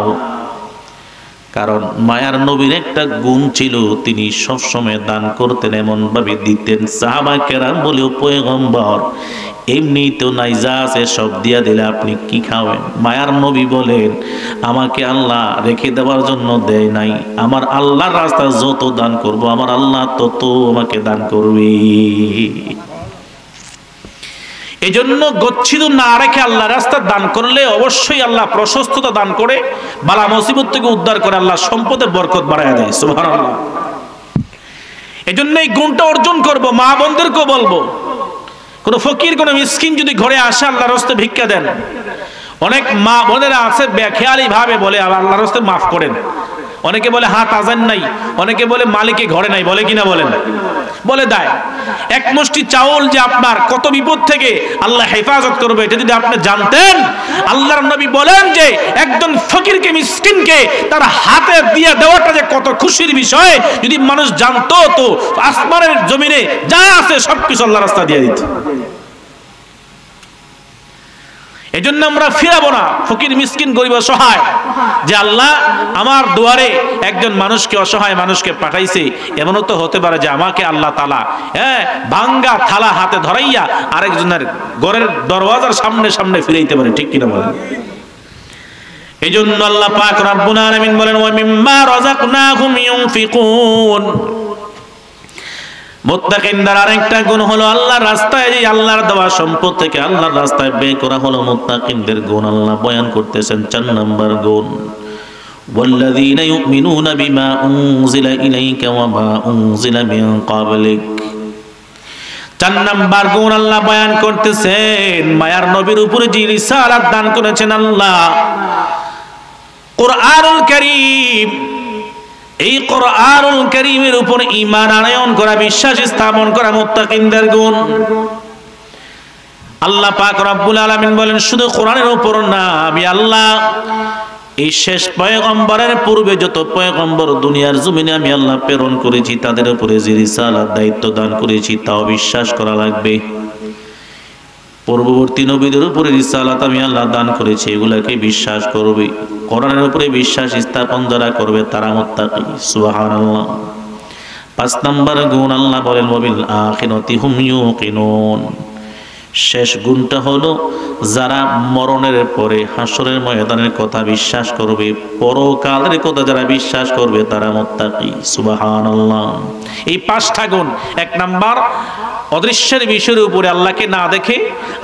কারণ মায়ার নবীর একটা গুণ ছিল, তিনি সবসময় দান করতেন, এমন ভাবে দিতেন সাহাবা কেরাম বলেও পয়গম্বর এমনিতেও নাই, যা আছে সব দিয়া দিলে আপনি কি খাবেন? মায়ার নবী বলেন, আমাকে আল্লাহ রেখে দেওয়ার জন্য দেয় নাই। আমার আল্লাহর রাস্তা যত দান করব, আমার আল্লাহ তত আমাকে দান করবে। এই জন্য গচ্ছিত না রেখে আল্লাহ রাস্তা দান করলে অবশ্যই আল্লাহ প্রশস্ততা দান করে, বালা মুসিবত থেকে উদ্ধার করে, আল্লাহ সম্পদে বরকত বাড়ায় দেয়। সুবহানাল্লাহ। এই জন্য এই গুণটা অর্জন করব। মা বোনদেরকেও বলবো, কোন ফকির কোন মিসকিন যদি ঘরে আসে, আল্লাহর রাস্তায় ভিক্ষা দেন। অনেক মা বোনেরা আছে বেখেয়ালি ভাবে বলে আল্লাহর রাস্তায় মাফ করেন। অনেকে বলে হাত আজান নাই, অনেকে বলে মালিকে ঘরে নাই, বলে কিনা বলেন? বলে দেয়। এক মুষ্টি চাউল যে আপনার কত বিপদ থেকে আল্লাহ হেফাজত করবে, এটা যদি আপনি জানতেন। আল্লাহর নবী বলেন যে একজন ফকিরকে মিসকিনকে তার হাতে দিয়ে দেওয়াটা যে কত খুশির বিষয়, যদি মানুষ জানতো তো আসমানের জমিনে যা আছে সবকিছু আল্লাহর রাস্তা দিয়ে দিত। এই জন্য আমরা ফিরাবো না ফকির মিসকিন গরিব অসহায়, যে আল্লাহ আমার দুয়ারে একজন মানুষকে, অসহায় মানুষকে পাঠাইছে। এমনও তো হতে পারে যে আমাকে আল্লাহ তাআলা ভাঙ্গা থালা হাতে ধরাইয়া আরেকজনের ঘরের দরওয়াজার সামনে সামনে ফিরাইতে পারে, ঠিক কিনা বলেন? এই জন্য আল্লাহ পাক রব্বুল আলামিন বলেন, ওয়া মিম্মা রাযাকনাহুম ইউনফিকুন। মুত্তাকিনদের আরেকটা গুণ হলো আল্লাহর রাস্তায়, যে আল্লাহর দেওয়া সম্পদ থেকে আল্লাহর রাস্তায় ব্যয় করা হলো মুত্তাকিনদের গুণ। আল্লাহ বয়ান করতেছেন 4 নম্বর গুণ, ওয়াল্লাযীনা ইউমিনুনা বিমা উনজিলা ইলাইকা ওয়া মা উনজিলা মিন ক্বাবলিক। 4 নম্বর গুণ আল্লাহ বয়ান করতেছেন, মায়ার নবীর উপরে যে রিসালাত দান করেছেন আল্লাহ, কুরআনুল কারীম, এই কুরআনুল কারীমের উপর ঈমান আনয়ন করা, বিশ্বাস স্থাপন করা মুত্তাকিনদের গুণ। আল্লাহ পাক রব্বুল আলামিন বলেন, শুধু কোরআনের উপর না, আমি আল্লাহ এই শেষ পয়গম্বরের পূর্বে যত পয়গম্বর দুনিয়ার জমিনে আমি আল্লাহ প্রেরণ করেছি, তাদের উপরে যে রিসালাত দায়িত্ব দান করেছি তাও বিশ্বাস করা লাগবে। পূর্ববর্তী নবীদের উপরে রিসালাত আমি আল্লাহ দান করেছি, এগুলাকে বিশ্বাস করবে। কোরআনের উপরে বিশ্বাস স্থাপন যারা করবে তারা মুত্তাকি। সুবহানাল্লাহ। 5 নম্বর গুণ আল্লাহ বলেন, ওয়াবিল আখিরাতি হুম ইউকিনুন। শেষ গুণটা হলো যারা মরণের পরে হাসরের ময়দানের কথা বিশ্বাস করবে, পরকালের কথা যারা বিশ্বাস করবে তারা মুত্তাকি। সুবহানাল্লাহ। এই 5টা গুণ। 1 নাম্বার, অদৃশ্যের বিষয়ের উপরে আল্লাহকে না দেখে,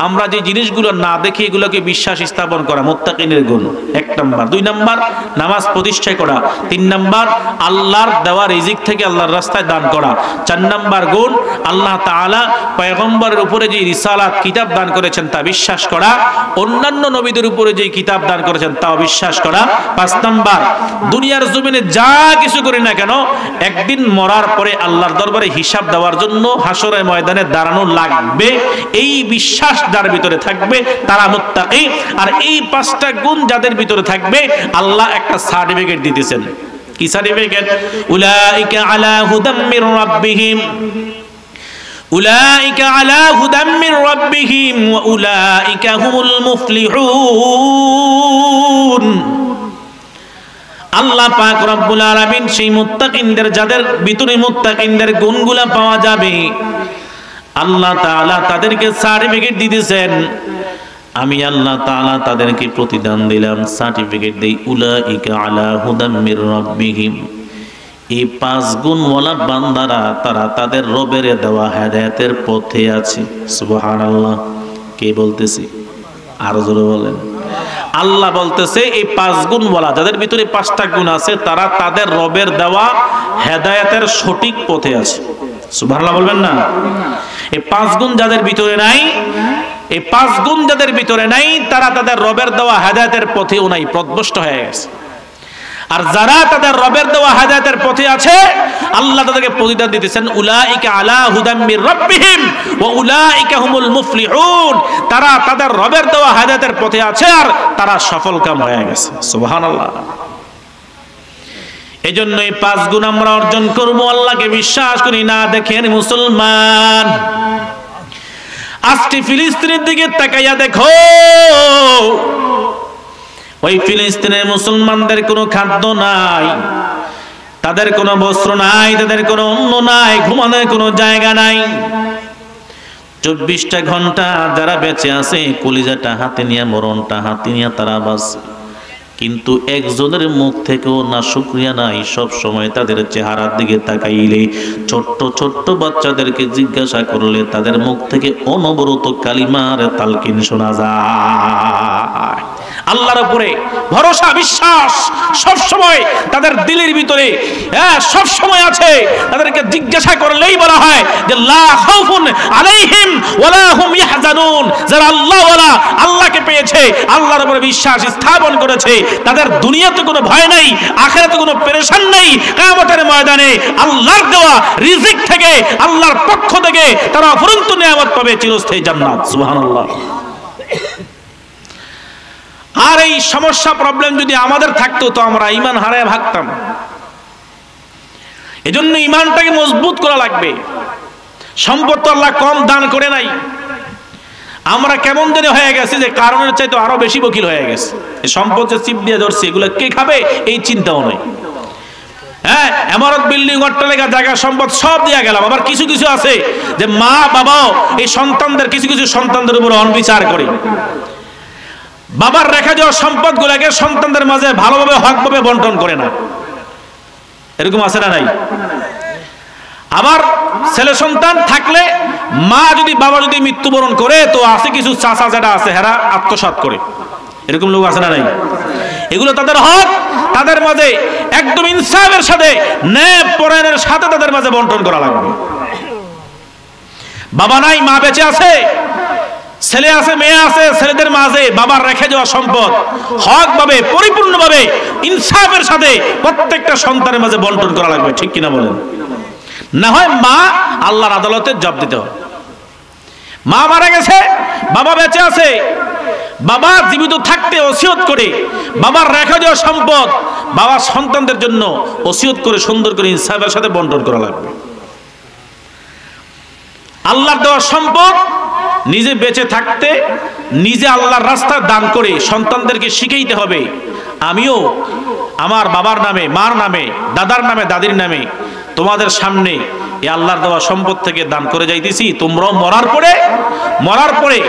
আমরা যে জিনিসগুলো না দেখে এগুলোকে বিশ্বাস স্থাপন করা মুত্তাকিনের গুণ 1 নাম্বার। 2 নাম্বার, নামাজ প্রতিষ্ঠা করা। 3 নাম্বার, আল্লাহর দেওয়া রিজিক থেকে আল্লাহর রাস্তায় দান করা। 4 নাম্বার গুণ, আল্লাহ তাআলা পয়গম্বরের উপরে যে রিসালাত কিতাব দান করেছেন তা বিশ্বাস করা, অন্যান্য নবীদের উপরে যে কিতাব দান করেছেন তাও বিশ্বাস করা। 5 নাম্বার, দুনিয়ার জমিনে যা কিছু করি না কেন একদিন মরার পরে আল্লাহর দরবারে হিসাব দেওয়ার জন্য হাসরের ময়দানে দাঁড়ানো লাগবে, এই বিশ্বাস যার ভিতরে থাকবে তারা মুত্তাকি। আর এই 5টা গুণ যাদের ভিতরে থাকবে আল্লাহ একটা সার্টিফিকেট দিতেছেন। কি সার্টিফিকেট? উলাইকা আলা হুদাম মির রাব্বিহিম, উলাইকা আলা হুদাম মির রাব্বিহিম ওয়া উলাইকা হুমুল মুফলিহুন। আল্লাহ পাক রব্বুল আলামিন সেই মুত্তাকিনদের, যাদের ভিতরে মুত্তাকিনদের গুণগুলা পাওয়া যাবে, আল্লাহ তাআলা তাদেরকে সার্টিফিকেট দিতেছেন। আমি আল্লাহ তাআলা তাদেরকে প্রতিদান দিলাম, সার্টিফিকেট দেই, উলাইকা আলা হুদাম মির রাব্বিহিম। এই 5 গুণওয়ালা বান্দারা তারা তাদের রবের দেওয়া হেদায়েতের পথে আছে। সুবহানাল্লাহ। কে বলতেছি? আরো জোরে বলেন। আল্লাহ বলতেছে এই 5 গুণওয়ালা যাদের ভিতরে 5টা গুণ আছে তারা তাদের রবের দেওয়া হেদায়েতের সঠিক পথে আছে। সুবহানাল্লাহ বলবেন না? এই 5 গুণ যাদের ভিতরে নাই, এই 5 গুণ যাদের ভিতরে নাই তারা তাদের রবের দেওয়া হেদায়েতের পথেও নাই, পথভ্রষ্ট হয়ে গেছে। আর যারা তাদের রবের দেওয়া হেদায়েতের পথে আছে আল্লাহ তাদেরকে প্রতিদান দিতেছেন, উলাইকা আলা হুদাম মির রাব্বিহিম ওয়া উলাইকা হুমুল মুফলিহুন। তারা তাদের রবের দেওয়া হেদায়েতের পথে আছে আর তারা সফলকাম হয়ে গেছে। সুবহানাল্লাহ। এজন্য এই 5 গুণ আমরা অর্জন করব, আল্লাহকে বিশ্বাস করি না দেখেন মুসলমান। আজকে ফিলিস্তিনের দিকে তাকাইয়া দেখো, ওই ফিলিস্তিনের মুসলমানদের কোনো খাদ্য নাই, তাদের কোনো বস্ত্র নাই, তাদের কোনো অন্ন নাই, ঘুমানোর কোনো জায়গা নাই। 24টা ঘন্টা যারা বেঁচে আছে কলিজাটা হাতে নিয়ে মরণটা হাতে নিয়ে তারা বাঁচে, কিন্তু একজনের মুখ থেকেও না শুকরিয়া নাই। সব সময় তাদের চেহারার দিকে তাকাইলে, ছোট্ট ছোট্ট বাচ্চাদেরকে জিজ্ঞাসা করলে তাদের মুখ থেকে অনবরত কালিমার তালকিন শোনা যায়। আল্লাহর উপরে ভরসা বিশ্বাস সব সময় তাদের দিলের ভিতরে সব সময় আছে। তাদেরকে জিজ্ঞাসা করলেই বলা হয় যে লা খাউফুন আলাইহিম ওয়ালা হুম ইয়াহজানুন। যারা আল্লাহ ওয়ালা, আল্লাহকে পেয়েছে, আল্লাহর উপরে বিশ্বাস স্থাপন করেছে, তাদের দুনিয়াতে কোনো ভয় নাই, আখিরাতে কোনো পেরেশান নেই। কিয়ামতের ময়দানে আল্লাহর দেওয়া রিজিক থেকে, আল্লাহর পক্ষ থেকে তারা অফুরন্ত নিয়ামত পাবে, চিরস্থায়ী জান্নাত। সুবহানাল্লাহ। আর এই সমস্যা প্রবলেম যদি আমাদের থাকতো তো আমরা ঈমান হারায় ভাগতাম। এজন্য ঈমানটাকে মজবুত করা লাগবে। সম্পদ তো আল্লাহ কম দান করে নাই। আমরা কেমন জানি হয়ে গেছে যে কারণের চাইতে আরো বেশি বকিল হয়ে গেছে। এই সম্পদ যে চিপ দিয়ে ধরছে, এগুলো কে খাবে এই চিন্তাও নাই। হ্যাঁ, এমারত বিল্ডিং অট্টালিকা জায়গা সম্পদ সব দিয়ে গেলাম। আবার কিছু কিছু আছে যে মা বাবাও এই সন্তানদের, কিছু কিছু সন্তানদের উপর অনবিচার করে। বাবার রেখে যাওয়া সম্পদ গুলাকে সন্তানদের মাঝে ভালোভাবে হকভাবে বন্টন করে না। এরকম আছে না নাই? আবার ছেলে সন্তান থাকলে মা যদি, বাবা যদি মৃত্যুবরণ করে তো আছে কিছু চাচা যেটা আছে হেরা আত্মসাৎ করে। এরকম লোক আছে না নাই? এগুলো তাদের হক, তাদের মাঝে একদম ইনসাফের সাথে, ন্যায় পরায়ণের সাথে তাদের মাঝে বন্টন করা লাগবে। বাবা নাই, মা বেঁচে আছে, ছেলে আছে, মেয়ে আছে, ছেলেদের মাঝে বাবার রেখে যাওয়া সম্পদ হক ভাবে, পরিপূর্ণভাবে, ইনসাফের সাথে প্রত্যেকটা সন্তানের মাঝে বন্টন করা লাগবে। ঠিক কিনা বলেন? না হয় মা আল্লাহর আদালতে জবাব দিতে হবে। মা মারা গেছে, বাবা বেঁচে আছে, বাবা জীবিত থাকতে ওসিয়ত করে বাবার রেখে যাওয়া সম্পদ বাবা সন্তানদের জন্য ওসিয়ত করে সুন্দর করে ইনসাফের সাথে বন্টন করা লাগবে। আল্লাহর দেওয়া সম্পদ নিজে বেঁচে থাকতে নিজে আল্লাহর রাস্তা দান করে সন্তানদেরকে শিখাইতে হবে, আমিও আমার বাবার নামে, মার নামে, দাদার নামে, দাদির নামে তোমাদের সামনে এই আল্লাহর দেওয়া সম্পদ থেকে দান করে যাইতেছি। তোমরাও মরার পরে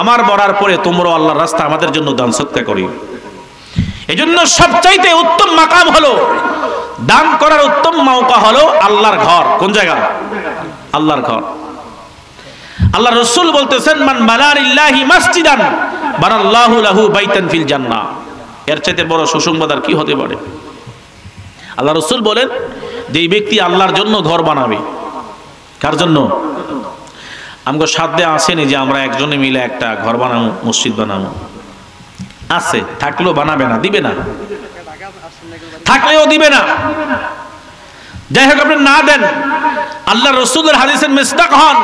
আমার মরার পরে তোমরাও আল্লাহর রাস্তা আমাদের জন্য দান সৎকার করি। এজন্য সবচাইতে উত্তম মাকাম হলো, দান করার উত্তম মওকা হলো আল্লাহর ঘর। কোন জায়গা? আল্লাহর ঘর। আল্লাহ রাসূল বলতেছেন, মান বানা লিল্লাহি মাসজিদান বানাল্লাহু লাহু বাইতান ফিল জান্নাহ। এর চাইতে বড় সুসংবাদ আর কি হতে পারে? আল্লাহ রাসূল বলেন যে এই ব্যক্তি আল্লাহর জন্য ঘর বানাবে। কার জন্য? আমগো সাধ্যে আসেনি যে আমরা একজনে মিলে একটা ঘর বানাবো, মসজিদ বানাবো। আছে, থাকলেও বানাবে না, দিবে না, থাকলেও দিবে না। যাই হোক, আপনি না দেন, আল্লাহ রাসূলের হাদিসের মিসদাক হন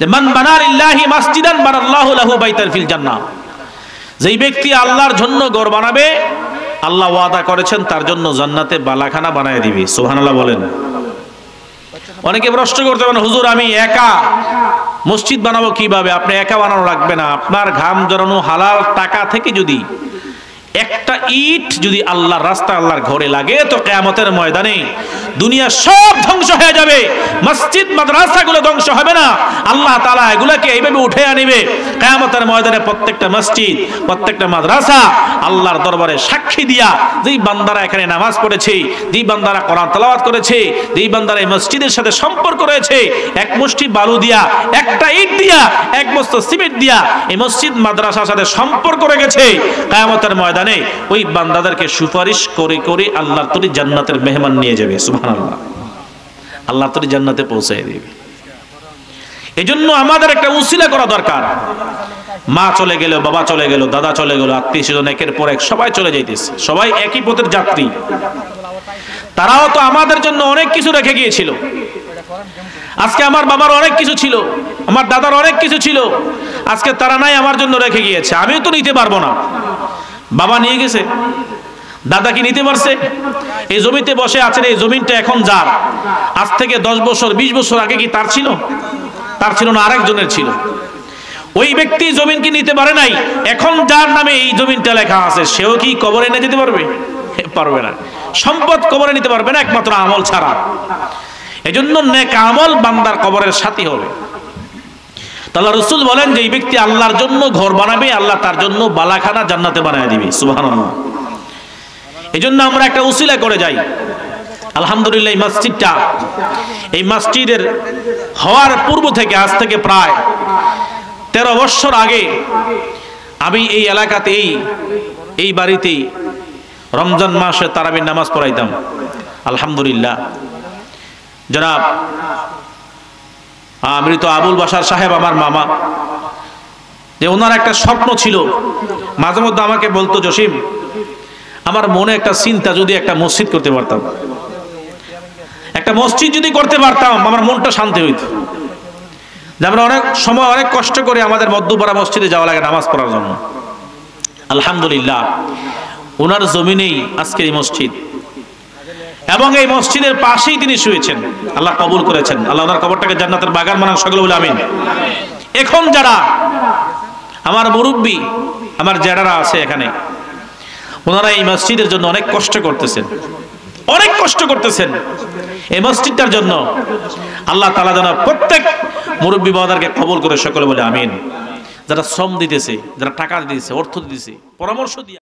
যে মান বানা লিল্লাহি মাসজিদান বানাল্লাহু লাহু বাইতান ফিল জান্নাহ। যেই ব্যক্তি আল্লাহর জন্য ঘর বানাবে, আল্লাহ ওয়াদা করেছেন তার জন্য জান্নাতে বালাখানা বানায় দিবে। সুবহানাল্লাহ বলেন। অনেকে প্রশ্ন করতে পারেন, হুজুর আমি একা মসজিদ বানাবো কিভাবে? আপনি একা বানানো লাগবে না। আপনার ঘাম জড়ানো হালাল টাকা থেকে যদি একটা ইট যদি আল্লাহর রাস্তা, আল্লাহর ঘরে লাগে তো কিয়ামতের ময়দানে দুনিয়া সব ধ্বংস হয়ে যাবে, মসজিদ মাদ্রাসাগুলো ধ্বংস হবে না। আল্লাহ তাআলা এগুলোকে এইভাবে উঠে আনবে। কিয়ামতের ময়দানে প্রত্যেকটা মসজিদ, প্রত্যেকটা মাদ্রাসা আল্লাহর দরবারে সাক্ষী দিয়া, যেই বান্দারা এখানে নামাজ পড়েছে, যেই বান্দারা কোরআন তেলাওয়াত করেছে, যেই বান্দারা এই মসজিদের সাথে সম্পর্ক রয়েছে, এক মুষ্টি বালু দিয়া, একটা ইট দিয়া, এক বস্তা সিমেন্ট দিয়া এই মসজিদ মাদ্রাসার সাথে সম্পর্ক রেখেছে, কিয়ামতের ময়দানে ওই বান্দাদেরকে সুপারিশ করে করে আল্লাহর তৈরি জান্নাতের মেহমান নিয়ে যাবে। সুবহানাল্লাহ। আল্লাহর তৈরি জান্নাতে পৌঁছায় দিবে। এজন্য আমাদের একটা উসিলা করা দরকার। মা চলে গেল, বাবা চলে গেল, দাদা চলে গেল, আত্মীয় স্বজন একের পর এক সবাই চলে যাইতেছে, সবাই একই পথের যাত্রী। তারাও তো আমাদের জন্য অনেক কিছু রেখে গিয়েছিল। আজকে আমার বাবার অনেক কিছু ছিল, আমার দাদার অনেক কিছু ছিল, আজকে তারা নাই, আমার জন্য রেখে গিয়েছে। আমিও তো নিতে পারবো না। বাবা নিয়ে গেছে, দাদা কি নিতে পারছে? এই জমিতে বসে আছেন, এই জমিনটা এখন যার। আজ থেকে 10 বছর 20 বছর আগে কি তার ছিল? তার ছিল না, আরেকজনের ছিল। ওই ব্যক্তি জমিন কি নিতে পারে নাই? এখন যার নামে এই জমিনটা লেখা আছে, সেও কি কবরে নিয়ে যেতে পারবে? পারবে না। সম্পদ কবরে নিতে পারবে না একমাত্র আমল ছাড়া। এজন্য নেক আমল বান্দার কবরের সাথী হবে। আল্লাহ রাসূল বলেন যে এই ব্যক্তি আল্লাহর জন্য ঘর বানাবে, আল্লাহ তার জন্য বালাখানা জান্নাতে বানায় দিবে। সুবহানাল্লাহ। এজন্য আমরা একটা উসিলা করে যাই। আলহামদুলিল্লাহ এই মসজিদের হওয়ার পূর্ব থেকে, আজ থেকে প্রায় 13 বছর আগে আমি এই এলাকাতে এই বাড়িতেই রমজান মাসে তারাবির নামাজ পড়াইতাম। আলহামদুলিল্লাহ। জনাব মৃত আবুল বাশার সাহেব আমার মামা, যে ওনার একটা স্বপ্ন ছিল, মাঝে মধ্যে আমাকে বলতো, জসিম আমার মনে একটা চিন্তা, যদি একটা মসজিদ করতে পারতাম, একটা মসজিদ যদি করতে পারতাম আমার মনটা শান্তি হইত। যে আমরা অনেক সময় অনেক কষ্ট করে আমাদের মধ্যপাড়া মসজিদে যাওয়া লাগে নামাজ পড়ার জন্য। আলহামদুলিল্লাহ ওনার জমিনেই আজকে এই মসজিদ, এবং এই মসজিদের পাশেই তিনি শুয়েছেন। আল্লাহ কবুল করেছেন। আল্লাহ ওনার কবরটাকে জান্নাতের বাগান বানান, সকলে বলে আমিন। এখন যারা আমার মুরব্বী, আমার জেঠারা আছে এখানে, ওনারা এই মসজিদের জন্য অনেক কষ্ট করতেছেন, অনেক কষ্ট করতেছেন এই মসজিদটার জন্য। আল্লাহ তাআলা যেন প্রত্যেক মুরব্বী বাবাদেরকে কবুল করে, সকলে বলে আমিন। যারা শ্রম দিতেছে, যারা টাকা দিতেছে, অর্থ দিতেছে, পরামর্শ দিয়ে